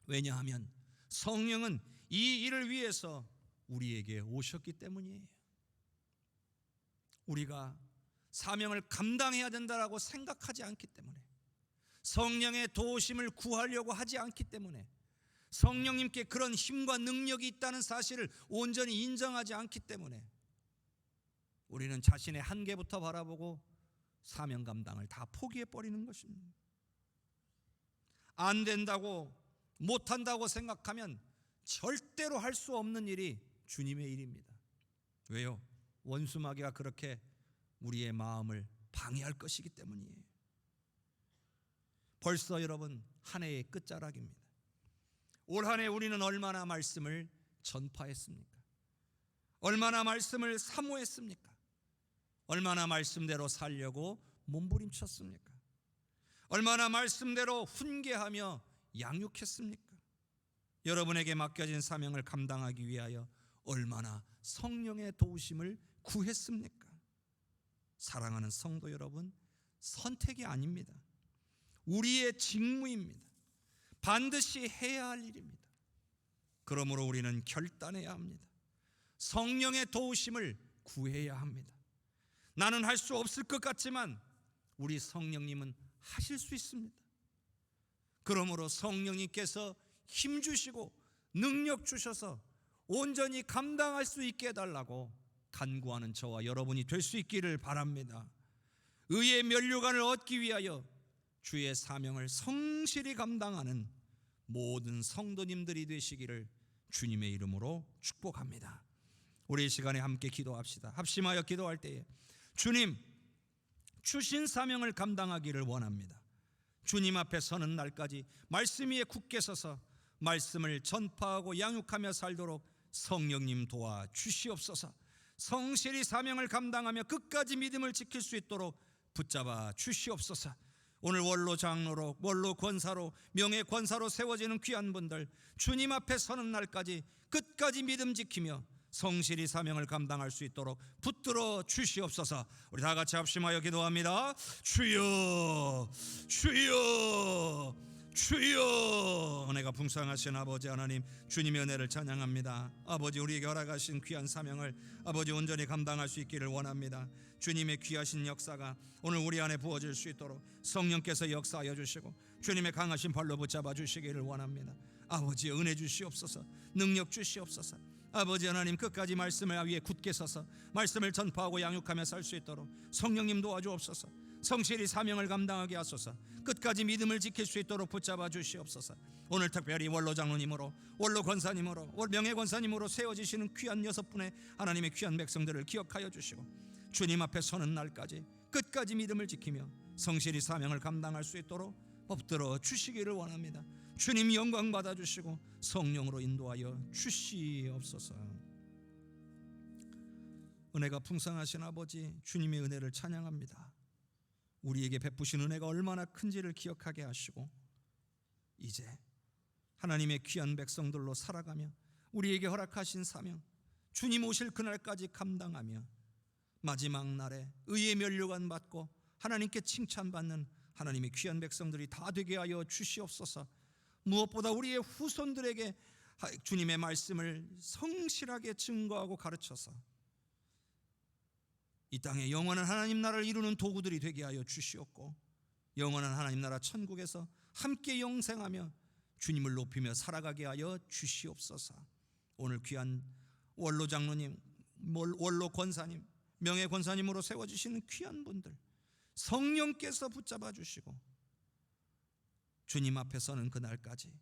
왜냐하면 성령은 이 일을 위해서 우리에게 오셨기 때문이에요. 우리가 사명을 감당해야 된다고 생각하지 않기 때문에, 성령의 도우심을 구하려고 하지 않기 때문에, 성령님께 그런 힘과 능력이 있다는 사실을 온전히 인정하지 않기 때문에 우리는 자신의 한계부터 바라보고 사명 감당을 다 포기해버리는 것입니다. 안 된다고, 못한다고 생각하면 절대로 할 수 없는 일이 주님의 일입니다. 왜요? 원수마귀가 그렇게 우리의 마음을 방해할 것이기 때문이에요. 벌써 여러분, 한 해의 끝자락입니다. 올 한 해 우리는 얼마나 말씀을 전파했습니까? 얼마나 말씀을 사모했습니까? 얼마나 말씀대로 살려고 몸부림쳤습니까? 얼마나 말씀대로 훈계하며 양육했습니까? 여러분에게 맡겨진 사명을 감당하기 위하여 얼마나 성령의 도우심을 구했습니까? 사랑하는 성도 여러분, 선택이 아닙니다. 우리의 직무입니다. 반드시 해야 할 일입니다. 그러므로 우리는 결단해야 합니다. 성령의 도우심을 구해야 합니다. 나는 할 수 없을 것 같지만 우리 성령님은 하실 수 있습니다. 그러므로 성령님께서 힘 주시고 능력 주셔서 온전히 감당할 수 있게 해달라고 간구하는 저와 여러분이 될 수 있기를 바랍니다. 의의 면류관을 얻기 위하여 주의 사명을 성실히 감당하는 모든 성도님들이 되시기를 주님의 이름으로 축복합니다. 우리 이 시간에 함께 기도합시다. 합심하여 기도할 때에 주님, 주신 사명을 감당하기를 원합니다. 주님 앞에 서는 날까지 말씀 위에 굳게 서서 말씀을 전파하고 양육하며 살도록 성령님 도와 주시옵소서. 성실히 사명을 감당하며 끝까지 믿음을 지킬 수 있도록 붙잡아 주시옵소서. 오늘 원로 장로로, 원로 권사로, 명예 권사로 세워지는 귀한 분들, 주님 앞에 서는 날까지 끝까지 믿음 지키며 성실히 사명을 감당할 수 있도록 붙들어 주시옵소서. 우리 다 같이 합심하여 기도합니다. 주여, 주여, 주여. 은혜가 풍성하신 아버지 하나님, 주님의 은혜를 찬양합니다. 아버지, 우리에게 허락하신 귀한 사명을 아버지 온전히 감당할 수 있기를 원합니다. 주님의 귀하신 역사가 오늘 우리 안에 부어질 수 있도록 성령께서 역사하여 주시고 주님의 강하신 발로 붙잡아 주시기를 원합니다. 아버지, 은혜 주시옵소서. 능력 주시옵소서. 아버지 하나님, 끝까지 말씀을 위에 굳게 서서 말씀을 전파하고 양육하며 살 수 있도록 성령님 도와주옵소서. 성실히 사명을 감당하게 하소서. 끝까지 믿음을 지킬 수 있도록 붙잡아 주시옵소서. 오늘 특별히 원로 장로님으로, 원로 권사님으로, 명예 권사님으로 세워지시는 귀한 6분의 하나님의 귀한 백성들을 기억하여 주시고, 주님 앞에 서는 날까지 끝까지 믿음을 지키며 성실히 사명을 감당할 수 있도록 붙들어 주시기를 원합니다. 주님 영광 받아 주시고 성령으로 인도하여 주시옵소서. 은혜가 풍성하신 아버지, 주님의 은혜를 찬양합니다. 우리에게 베푸신 은혜가 얼마나 큰지를 기억하게 하시고, 이제 하나님의 귀한 백성들로 살아가며 우리에게 허락하신 사명, 주님 오실 그날까지 감당하며 마지막 날에 의의 면류관 받고 하나님께 칭찬받는 하나님의 귀한 백성들이 다 되게 하여 주시옵소서. 무엇보다 우리의 후손들에게 주님의 말씀을 성실하게 증거하고 가르쳐서 이 땅에 영원한 하나님 나라를 이루는 도구들이 되게 하여 주시옵고, 영원한 하나님 나라 천국에서 함께 영생하며 주님을 높이며 살아가게 하여 주시옵소서. 오늘 귀한 원로 장로님, 원로 권사님, 명예 권사님으로 세워주시는 귀한 분들 성령께서 붙잡아 주시고, 주님 앞에 서는 그날까지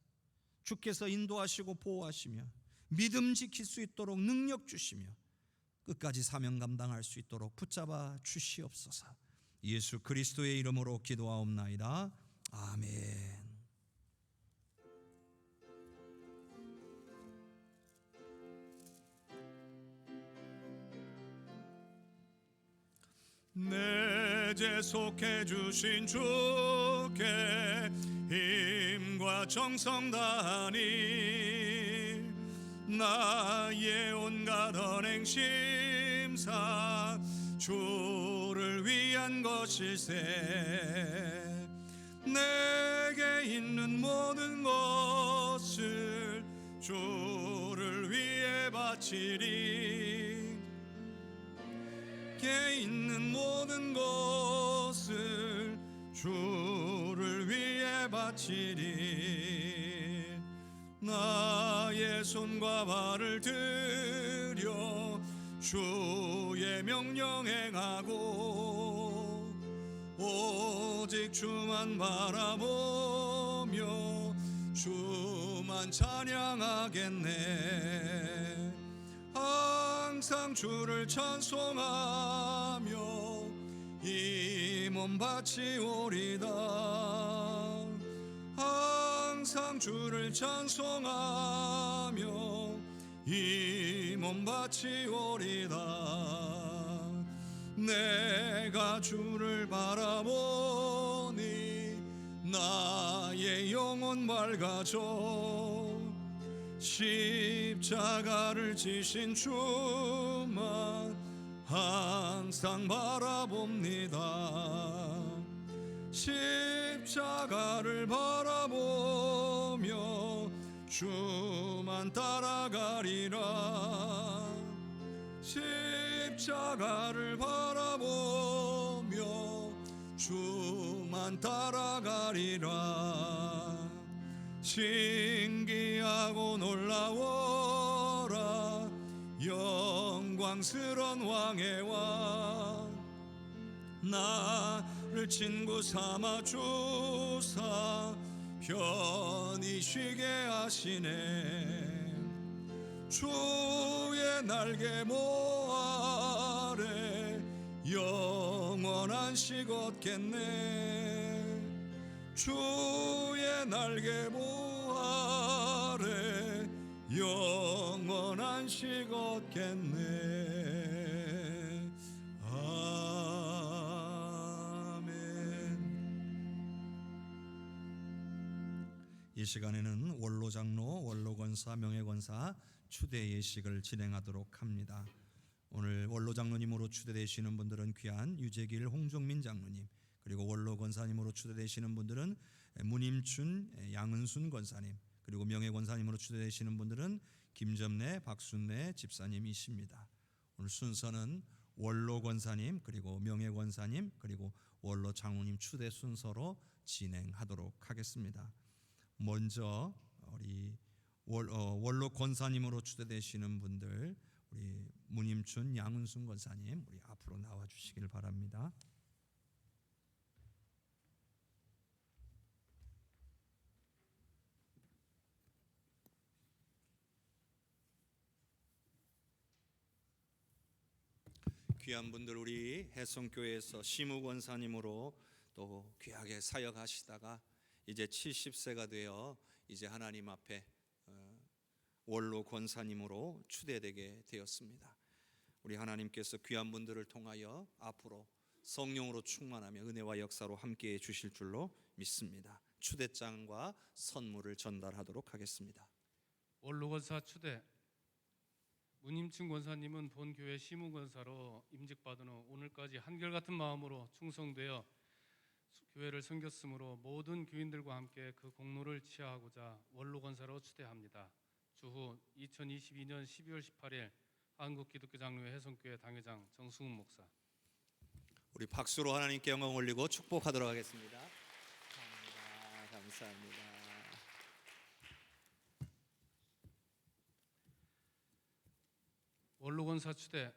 주께서 인도하시고 보호하시며 믿음 지킬 수 있도록 능력 주시며 끝까지 사명 감당할 수 있도록 붙잡아 주시옵소서. 예수 그리스도의 이름으로 기도하옵나이다. 아멘. 내 죄 속해 주신 주께 힘과 정성 다하니 나의 온갖 언행 심사 주를 위한 것일세. 내게 있는 모든 것을 주를 위해 바치리. 내게 있는 모든 것을 주를 위해 바치리. 나의 손과 발을 들여 주의 명령 행하고 오직 주만 바라보며 주만 찬양하겠네. 항상 주를 찬송하며 이 몸 바치오리다. 항상 주를 찬송하며 이 몸 바치오리다. 내가 주를 바라보니 나의 영혼 밝아져. 십자가를 지신 주만 항상 바라봅니다. 십자가를 바라보며 주만 따라가리라. 십자가를 바라보며 주만 따라가리라. 신기하고 놀라워라 영광스런 왕의 왕. 나를 친구 삼아 주사 편히 쉬게 하시네. 주의 날개 모 아래 영원한 식 얻겠네. 주의 날개 모 아래 영원한 식 얻겠네. 아멘. 이 시간에는 원로 장로, 원로 권사, 명예 권사 추대 예식을 진행하도록 합니다. 오늘 원로 장로님으로 추대되시는 분들은 귀한 유재길 홍종민 장로님, 그리고 원로 권사님으로 추대되시는 분들은 문임춘 양은순 권사님, 그리고 명예 권사님으로 추대되시는 분들은 김점래 박순래 집사님이십니다. 오늘 순서는 원로 권사님, 그리고 명예 권사님, 그리고 원로 장로님 추대 순서로 진행하도록 하겠습니다. 먼저 우리 원로 권사님으로 추대되시는 분들, 우리 문임춘 양은순 권사님, 우리 앞으로 나와 주시길 바랍니다. 귀한 분들 우리 해성교회에서 심우 권사님으로 또 귀하게 사역하시다가 이제 70세가 되어 이제 하나님 앞에 원로 권사님으로 추대되게 되었습니다. 우리 하나님께서 귀한 분들을 통하여 앞으로 성령으로 충만하며 은혜와 역사로 함께해 주실 줄로 믿습니다. 추대장과 선물을 전달하도록 하겠습니다. 원로 권사 추대 문임춘 권사님은 본교회 시무권사로 임직받은 후 오늘까지 한결같은 마음으로 충성되어 교회를 섬겼으므로 모든 교인들과 함께 그 공로를 치하하고자 원로 권사로 추대합니다. 주후 2022년 12월 18일 한국기독교장로회 해성교회 당회장 정승훈 목사. 우리 박수로 하나님께 영광 올리고 축복하도록 하겠습니다. 감사합니다. 원로 권사 추대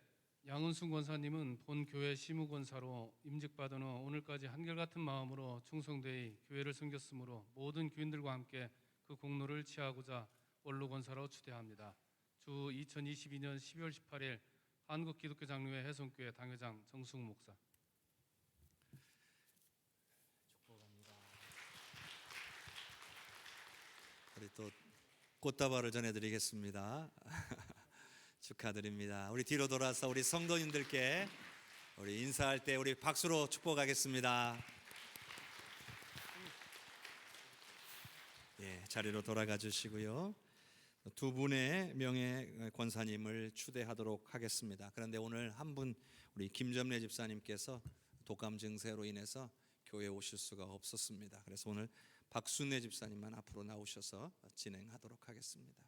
양은순 권사님은 본교회 시무권사로 임직받은 후 오늘까지 한결같은 마음으로 충성되이 교회를 섬겼으므로 모든 교인들과 함께 그 공로를 치하하고자 원로 권사로 추대합니다. 주 2022년 12월 18일 한국기독교장로회 해성교회 당회장 정승우 목사. 축복합니다. 우리 또 꽃다발을 전해드리겠습니다. 축하드립니다. 우리 뒤로 돌아서 우리 성도님들께 우리 인사할 때 우리 박수로 축복하겠습니다. 예, 자리로 돌아가 주시고요. 두 분의 명예 권사님을 추대하도록 하겠습니다. 그런데 오늘 한 분 우리 김점래 집사님께서 독감 증세로 인해서 교회에 오실 수가 없었습니다. 그래서 오늘 박순애 집사님만 앞으로 나오셔서 진행하도록 하겠습니다.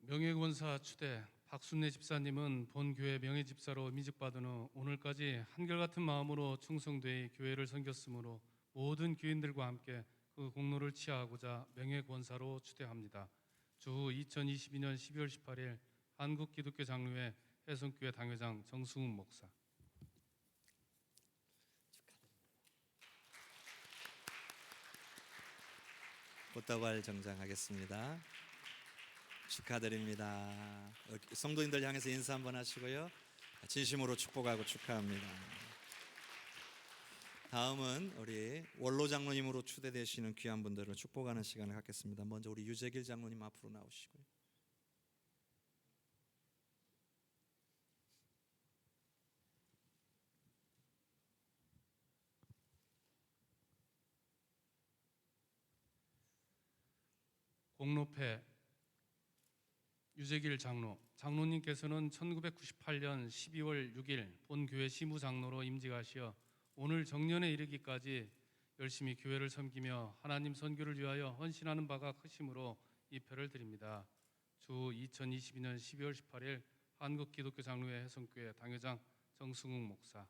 명예권사 추대 박순례 집사님은 본교회 명예집사로 임직받은 후 오늘까지 한결같은 마음으로 충성되이 교회를 섬겼으므로 모든 교인들과 함께 그 공로를 치하하고자 명예권사로 추대합니다. 주후 2022년 12월 18일 한국기독교장로회 해성교회 당회장 정승훈 목사. 꽃다발 정장하겠습니다. 축하드립니다. 성도님들 향해서 인사 한번 하시고요. 진심으로 축복하고 축하합니다. 다음은 우리 원로 장로님으로 추대되시는 귀한 분들을 축복하는 시간을 갖겠습니다. 먼저 우리 유재길 장로님 앞으로 나오시고요. 공로패 유재길 장로님께서는 1998년 12월 6일 본교회 시무장로로 임직하시어 오늘 정년에 이르기까지 열심히 교회를 섬기며 하나님 선교를 위하여 헌신하는 바가 크심으로 이 표를 드립니다. 주 2022년 12월 18일 한국기독교장로회 해성교회 당회장 정승욱 목사.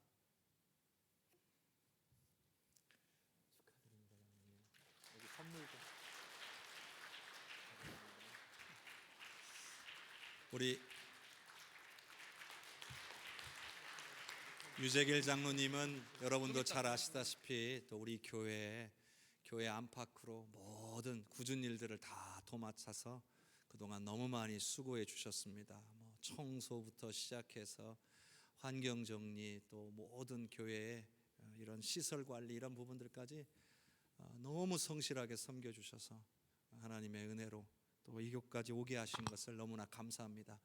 여기 선물도. 우리 유재길 장로님은 여러분도 잘 아시다시피 또 우리 교회 안팎으로 모든 굳은 일들을 다 도맡아서 그동안 너무 많이 수고해 주셨습니다. 청소부터 시작해서 환경 정리 또 모든 교회의 이런 시설 관리 이런 부분들까지 너무 성실하게 섬겨 주셔서 하나님의 은혜로 또 이곳까지 오게 하신 것을 너무나 감사합니다.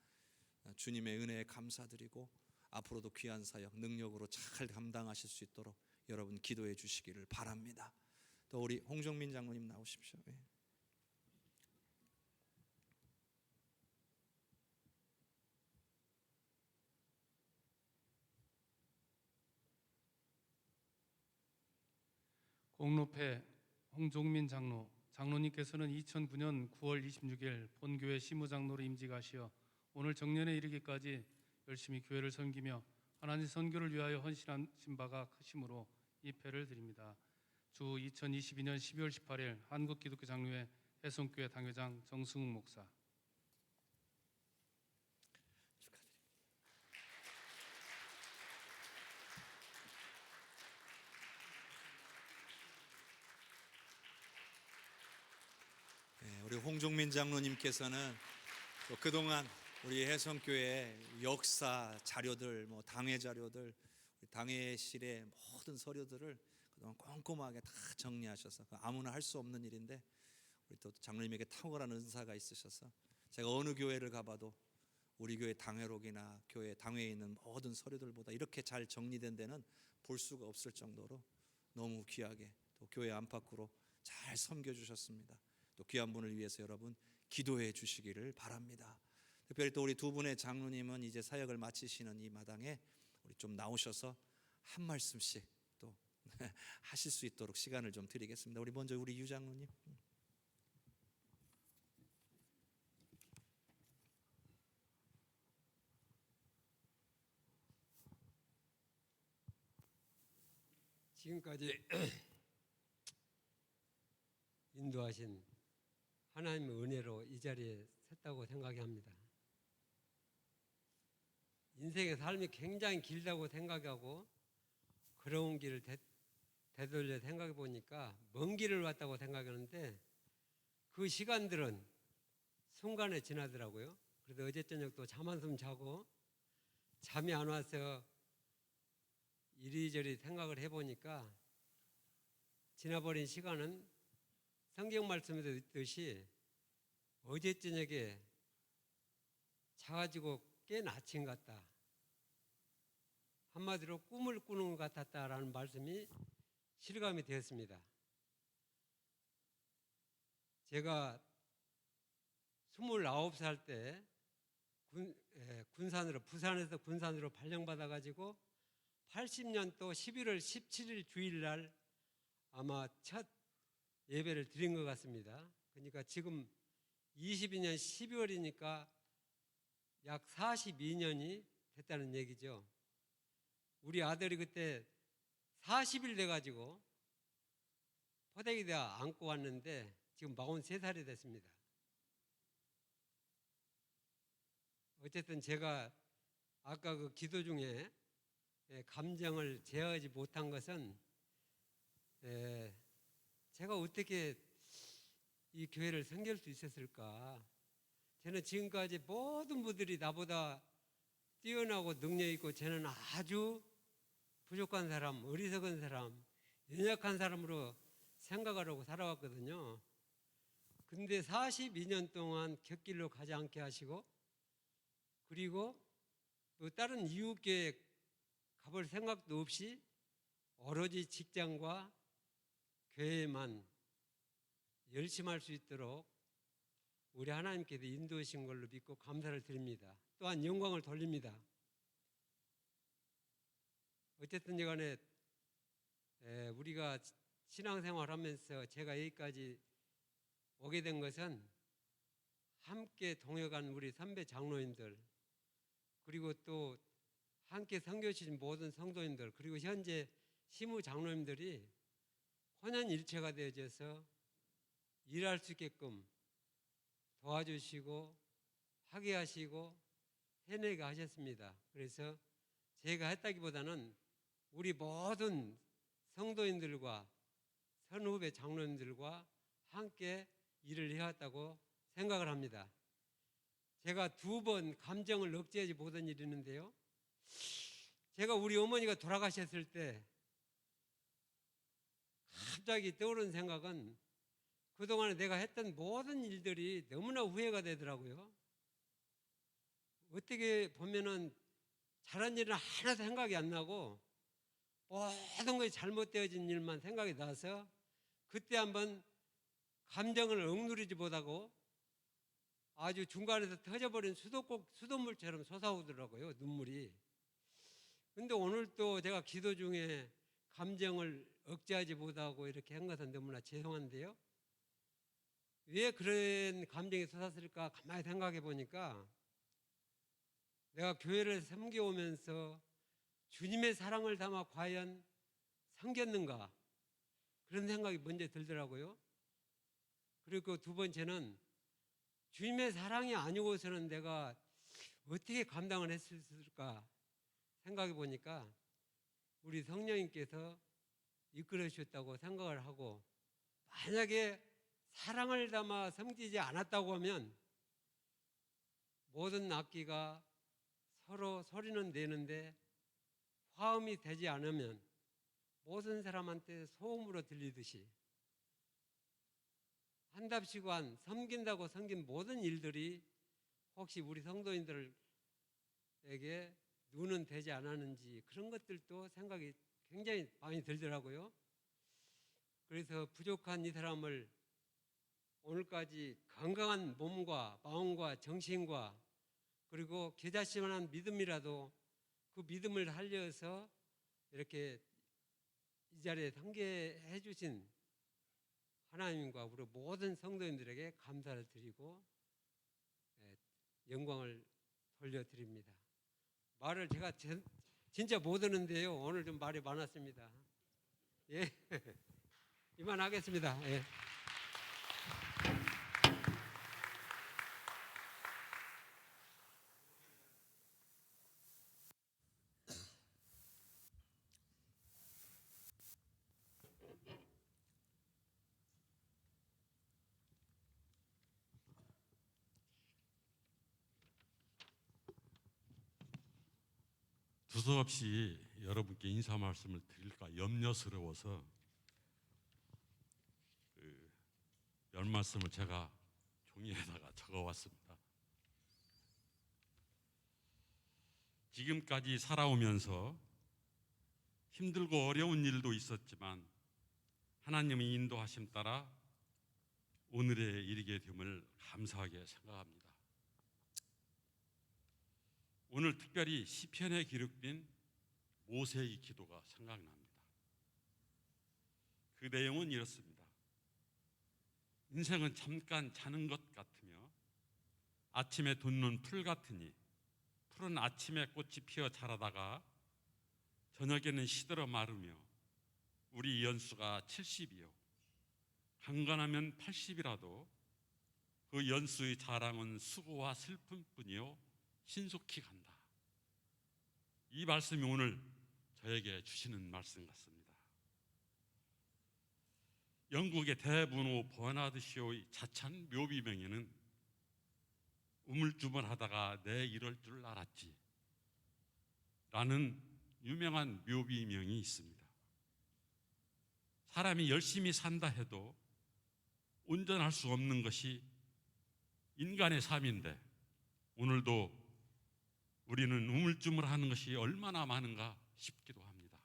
주님의 은혜에 감사드리고 앞으로도 귀한 사역 능력으로 잘 감당하실 수 있도록 여러분 기도해 주시기를 바랍니다. 또 우리 홍정민 장로님 나오십시오. 예. 공로패 홍종민 장로님께서는 2009년 9월 26일 본교회 시무장로로 임직하시어 오늘 정년에 이르기까지 열심히 교회를 섬기며 하나님 선교를 위하여 헌신하신 바가 크심으로 이 표를 드립니다. 주 2022년 12월 18일 한국기독교장로회 해성교회 당회장 정승욱 목사. 우리 홍종민 장로님께서는 또 그동안 우리 혜성교회 역사 자료들, 당회 자료들, 당회실의 모든 서류들을 그동안 꼼꼼하게 다 정리하셔서 아무나 할 수 없는 일인데 우리 또 장로님에게 탁월한 은사가 있으셔서 제가 어느 교회를 가봐도 우리 교회 당회록이나 교회 당회에 있는 모든 서류들보다 이렇게 잘 정리된 데는 볼 수가 없을 정도로 너무 귀하게 또 교회 안팎으로 잘 섬겨주셨습니다. 또 귀한 분을 위해서 여러분 기도해 주시기를 바랍니다. 특별히 또 우리 두 분의 장로님은 이제 사역을 마치시는 이 마당에 우리 좀 나오셔서 한 말씀씩 또 하실 수 있도록 시간을 좀 드리겠습니다. 우리 먼저 우리 유 장로님. 지금까지 인도하신 하나님의 은혜로 이 자리에 섰다고 생각합니다. 인생의 삶이 굉장히 길다고 생각하고 걸어온 길을 되돌려 생각해 보니까 먼 길을 왔다고 생각하는데 그 시간들은 순간에 지나더라고요. 그래서 어제 저녁 또 잠 한숨 자고 잠이 안 와서 이리저리 생각을 해보니까 지나버린 시간은 성경 말씀에도 있듯이 어제 저녁에 자가지고 깬 아침 같다. 한마디로 꿈을 꾸는 것 같았다라는 말씀이 실감이 되었습니다. 제가 29살 때 부산에서 군산으로 발령받아가지고 80년도 11월 17일 주일날 아마 첫 예배를 드린 것 같습니다. 그러니까 지금 22년 12월이니까 약 42년이 됐다는 얘기죠. 우리 아들이 그때 40일 돼가지고 포대기다 안고 왔는데 지금 43살이 됐습니다. 어쨌든 제가 아까 그 기도 중에 감정을 제어하지 못한 것은 제가 어떻게 이 교회를 섬길 수 있었을까. 저는 지금까지 모든 분들이 나보다 뛰어나고 능력 있고 저는 아주 부족한 사람, 어리석은 사람, 연약한 사람으로 생각하려고 살아왔거든요. 근데 42년 동안 곁길로 가지 않게 하시고 그리고 또 다른 이웃교회 가볼 생각도 없이 오로지 직장과 교회에만 열심히 할 수 있도록 우리 하나님께서 인도하신 걸로 믿고 감사를 드립니다. 또한 영광을 돌립니다. 어쨌든 간에 우리가 신앙생활하면서 제가 여기까지 오게 된 것은 함께 동역한 우리 선배 장로님들 그리고 또 함께 선교하신 모든 성도님들 그리고 현재 시무 장로님들이 혼연일체가 되어져서 일할 수 있게끔 도와주시고 하게 하시고 해내게 하셨습니다. 그래서 제가 했다기보다는 우리 모든 성도인들과 선후배 장로님들과 함께 일을 해왔다고 생각을 합니다. 제가 2번 감정을 억제하지 못한 일이 있는데요. 제가 우리 어머니가 돌아가셨을 때 갑자기 떠오른 생각은 그동안에 내가 했던 모든 일들이 너무나 후회가 되더라고요. 어떻게 보면은 잘한 일은 하나도 생각이 안 나고 모든 것이 잘못되어진 일만 생각이 나서 그때 한번 감정을 억누르지 못하고 아주 중간에서 터져버린 수돗물처럼 솟아오더라고요, 눈물이. 근데 오늘 또 제가 기도 중에 감정을 억제하지 못하고 이렇게 한 것은 너무나 죄송한데요. 왜 그런 감정이 솟았을까 가만히 생각해 보니까 내가 교회를 섬겨오면서 주님의 사랑을 담아 과연 섬겼는가 그런 생각이 먼저 들더라고요. 그리고 2번째는 주님의 사랑이 아니고서는 내가 어떻게 감당을 했을까 생각해 보니까 우리 성령님께서 이끌어 주셨다고 생각을 하고 만약에 사랑을 담아 섬기지 않았다고 하면 모든 악기가 서로 소리는 내는데 화음이 되지 않으면 모든 사람한테 소음으로 들리듯이 한답시간 섬긴다고 섬긴 모든 일들이 혹시 우리 성도인들에게 눈은 되지 않았는지 그런 것들도 생각이 굉장히 많이 들더라고요. 그래서 부족한 이 사람을 오늘까지 건강한 몸과 마음과 정신과 그리고 겨자씨만한 믿음이라도 그 믿음을 살려서 이렇게 이 자리에 상계해 주신 하나님과 우리 모든 성도인들에게 감사를 드리고 영광을 돌려드립니다. 말을 제가 진짜 못 하는데요. 오늘 좀 말이 많았습니다. 예, 이만하겠습니다. 예. 두서없이 여러분께 인사 말씀을 드릴까 염려스러워서 열 말씀을 제가 종이에다가 적어왔습니다. 지금까지 살아오면서 힘들고 어려운 일도 있었지만 하나님의 인도하심 따라 오늘에 이르게 됨을 감사하게 생각합니다. 오늘 특별히 시편에 기록된 모세의 기도가 생각납니다. 그 내용은 이렇습니다. 인생은 잠깐 자는 것 같으며 아침에 돋는 풀 같으니 풀은 아침에 꽃이 피어 자라다가 저녁에는 시들어 마르며 우리 연수가 70이요 강건하면 80이라도 그 연수의 자랑은 수고와 슬픔뿐이요 신속히 간다. 이 말씀이 오늘 저에게 주시는 말씀 같습니다. 영국의 대문호 버나드 쇼의 자찬 묘비명에는 우물쭈물하다가 내 이럴 줄 알았지 라는 유명한 묘비명이 있습니다. 사람이 열심히 산다 해도 온전할 수 없는 것이 인간의 삶인데 오늘도 우리는 우물쭈물하는 것이 얼마나 많은가 싶기도 합니다.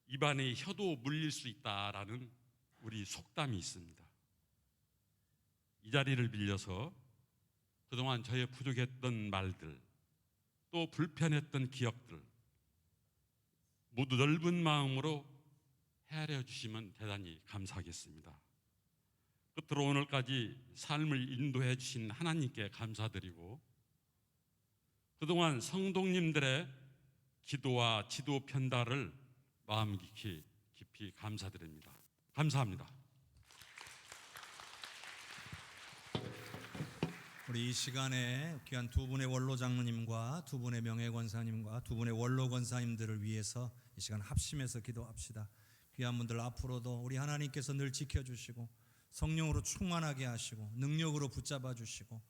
입안에 혀도 물릴 수 있다라는 우리 속담이 있습니다. 이 자리를 빌려서 그동안 저의 부족했던 말들 또 불편했던 기억들 모두 넓은 마음으로 헤아려 주시면 대단히 감사하겠습니다. 끝으로 오늘까지 삶을 인도해 주신 하나님께 감사드리고 그동안 성도님들의 기도와 지도 편달을 마음 깊이 감사드립니다. 감사합니다. 우리 이 시간에 귀한 두 분의 원로 장로님과 두 분의 명예 권사님과 두 분의 원로 권사님들을 위해서 이 시간 합심해서 기도합시다. 귀한 분들 앞으로도 우리 하나님께서 늘 지켜주시고 성령으로 충만하게 하시고 능력으로 붙잡아 주시고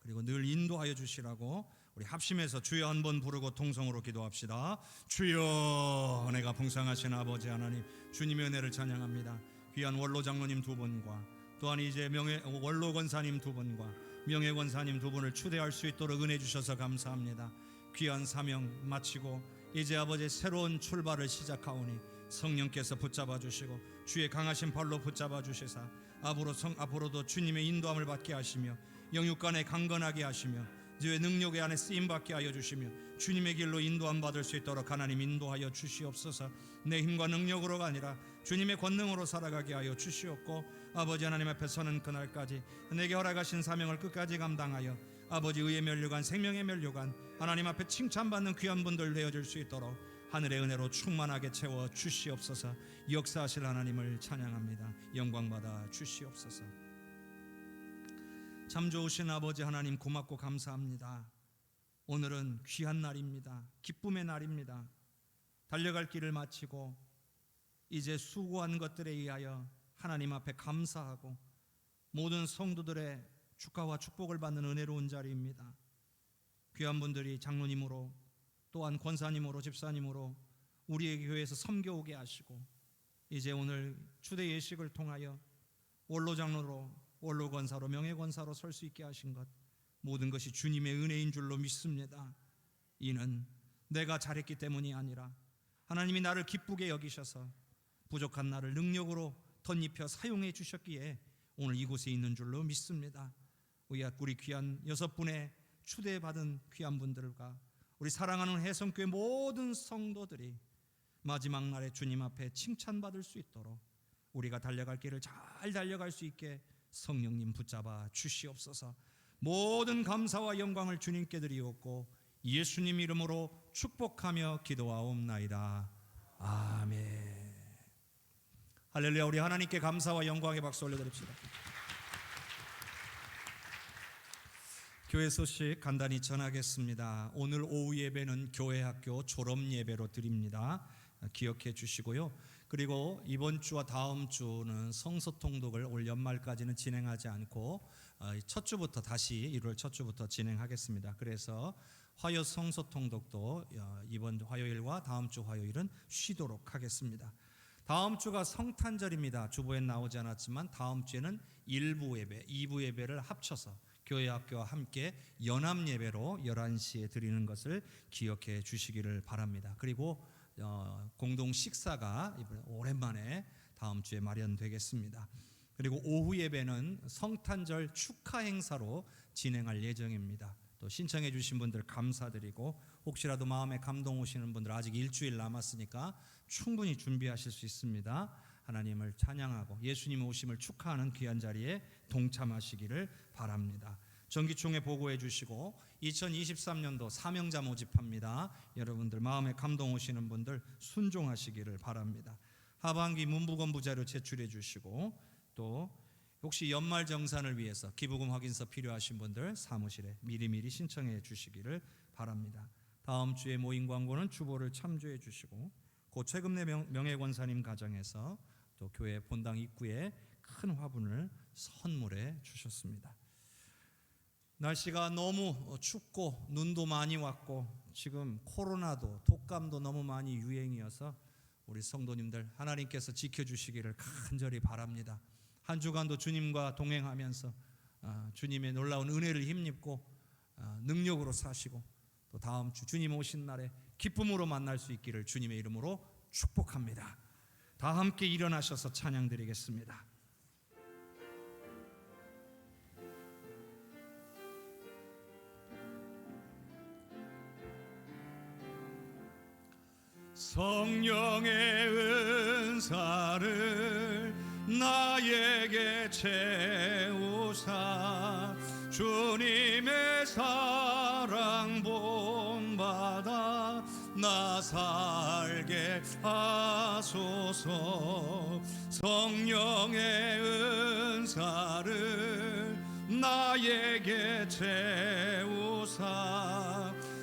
그리고 늘 인도하여 주시라고 우리 합심해서 주여 한번 부르고 통성으로 기도합시다. 주여, 은혜가 풍성하신 아버지 하나님, 주님의 은혜를 찬양합니다. 귀한 원로 장로님 두 분과 또한 이제 원로 권사님 두 분과 명예 권사님 두 분을 추대할 수 있도록 은혜 주셔서 감사합니다. 귀한 사명 마치고 이제 아버지 새로운 출발을 시작하오니 성령께서 붙잡아 주시고 주의 강하신 발로 붙잡아 주시사 앞으로도 주님의 인도함을 받게 하시며 영육간에 강건하게 하시며 주의 능력의 안에 쓰임받게 하여 주시며 주님의 길로 인도함 받을 수 있도록 하나님 인도하여 주시옵소서. 내 힘과 능력으로가 아니라 주님의 권능으로 살아가게 하여 주시옵고 아버지 하나님 앞에 서는 그날까지 내게 허락하신 사명을 끝까지 감당하여 아버지 의의 면류관 생명의 면류관 하나님 앞에 칭찬받는 귀한 분들 되어줄 수 있도록 하늘의 은혜로 충만하게 채워 주시옵소서. 역사하실 하나님을 찬양합니다. 영광받아 주시옵소서. 참 좋으신 아버지 하나님 고맙고 감사합니다. 오늘은 귀한 날입니다. 기쁨의 날입니다. 달려갈 길을 마치고 이제 수고한 것들에 의하여 하나님 앞에 감사하고 모든 성도들의 축하와 축복을 받는 은혜로운 자리입니다. 귀한 분들이 장로님으로 또한 권사님으로 집사님으로 우리의 교회에서 섬겨오게 하시고 이제 오늘 추대 예식을 통하여 원로장로로 원로권사로 명예권사로 설 수 있게 하신 것 모든 것이 주님의 은혜인 줄로 믿습니다. 이는 내가 잘했기 때문이 아니라 하나님이 나를 기쁘게 여기셔서 부족한 나를 능력으로 덧입혀 사용해 주셨기에 오늘 이곳에 있는 줄로 믿습니다. 우리 귀한 6분의 추대받은 귀한 분들과 우리 사랑하는 해성교회 모든 성도들이 마지막 날에 주님 앞에 칭찬받을 수 있도록 우리가 달려갈 길을 잘 달려갈 수 있게 성령님 붙잡아 주시옵소서. 모든 감사와 영광을 주님께 드리옵고 예수님 이름으로 축복하며 기도하옵나이다. 아멘. 할렐루야. 우리 하나님께 감사와 영광의 박수 올려드립시다. 교회 소식 간단히 전하겠습니다. 오늘 오후 예배는 교회 학교 졸업 예배로 드립니다. 기억해 주시고요. 그리고 이번 주와 다음 주는 성서 통독을 올 연말까지는 진행하지 않고 첫 주부터 다시 1월 첫 주부터 진행하겠습니다. 그래서 화요 성서 통독도 이번 화요일과 다음 주 화요일은 쉬도록 하겠습니다. 다음 주가 성탄절입니다. 주보엔 나오지 않았지만 다음 주에는 1부 예배, 2부 예배를 합쳐서 교회 학교와 함께 연합 예배로 11시에 드리는 것을 기억해 주시기를 바랍니다. 그리고 공동 식사가 오랜만에 다음 주에 마련되겠습니다. 그리고 오후 예배는 성탄절 축하 행사로 진행할 예정입니다. 또 신청해 주신 분들 감사드리고 혹시라도 마음에 감동 오시는 분들 아직 일주일 남았으니까 충분히 준비하실 수 있습니다. 하나님을 찬양하고 예수님 오심을 축하하는 귀한 자리에 동참하시기를 바랍니다. 정기총회 보고해 주시고 2023년도 사명자 모집합니다. 여러분들 마음에 감동 오시는 분들 순종하시기를 바랍니다. 하반기 문부건부 자료 제출해 주시고 또 혹시 연말 정산을 위해서 기부금 확인서 필요하신 분들 사무실에 미리미리 신청해 주시기를 바랍니다. 다음 주에 모임 광고는 주보를 참조해 주시고 고 최금래 명예권사님 가정에서 또 교회 본당 입구에 큰 화분을 선물해 주셨습니다. 날씨가 너무 춥고 눈도 많이 왔고 지금 코로나도 독감도 너무 많이 유행이어서 우리 성도님들 하나님께서 지켜주시기를 간절히 바랍니다. 한 주간도 주님과 동행하면서 주님의 놀라운 은혜를 힘입고 능력으로 사시고 또 다음 주 주님 오신 날에 기쁨으로 만날 수 있기를 주님의 이름으로 축복합니다. 다 함께 일어나셔서 찬양드리겠습니다. 성령의 은사를 나에게 채우사 주님의 사랑 본받아 나 살게 하소서. 성령의 은사를 나에게 채우사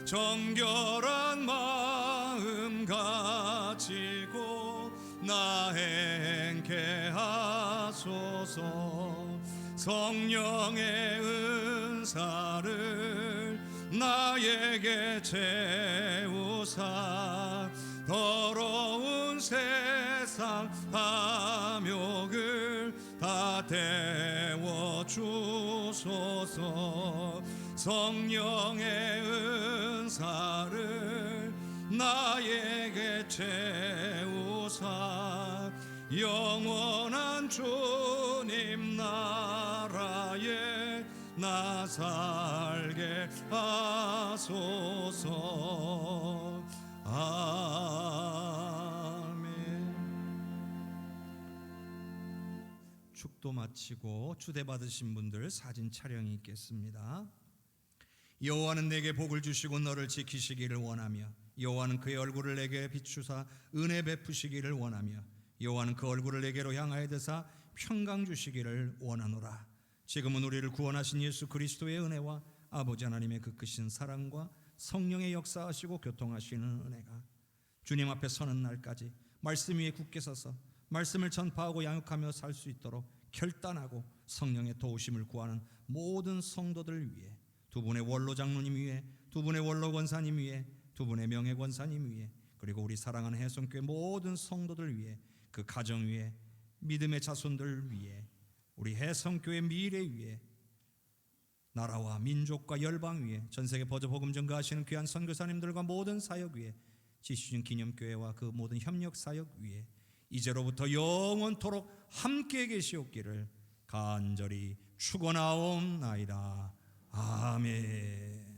정결한 마음 가지고 나 행케 하소서. 성령의 은사를 나에게 채우사 더러운 세상 탐욕을 다 태워 주소서. 성령의 은사를 나에게 채우사 영원한 주님 나라에 나 살게 하소서. 아멘. 축도 마치고 추대받으신 분들 사진 촬영이 있겠습니다. 여호와는 내게 복을 주시고 너를 지키시기를 원하며 여호와는 그의 얼굴을 내게 비추사 은혜 베푸시기를 원하며 여호와는 그 얼굴을 내게로 향하여 드사 평강 주시기를 원하노라. 지금은 우리를 구원하신 예수 그리스도의 은혜와 아버지 하나님의 그 크신 사랑과 성령의 역사하시고 교통하시는 은혜가 주님 앞에 서는 날까지 말씀 위에 굳게 서서 말씀을 전파하고 양육하며 살 수 있도록 결단하고 성령의 도우심을 구하는 모든 성도들 위해, 두 분의 원로 장로님 위해, 두 분의 원로 권사님 위해, 두 분의 명예 권사님 위해, 그리고 우리 사랑하는 해성교회 모든 성도들 위해, 그 가정 위해, 믿음의 자손들 위해, 우리 해성교회 미래 위해, 나라와 민족과 열방 위에, 전세계 버저 복음 전가하시는 귀한 선교사님들과 모든 사역 위에, 지시준 기념교회와 그 모든 협력 사역 위에 이제로부터 영원토록 함께 계시옵기를 간절히 축원하옵나이다. 아멘.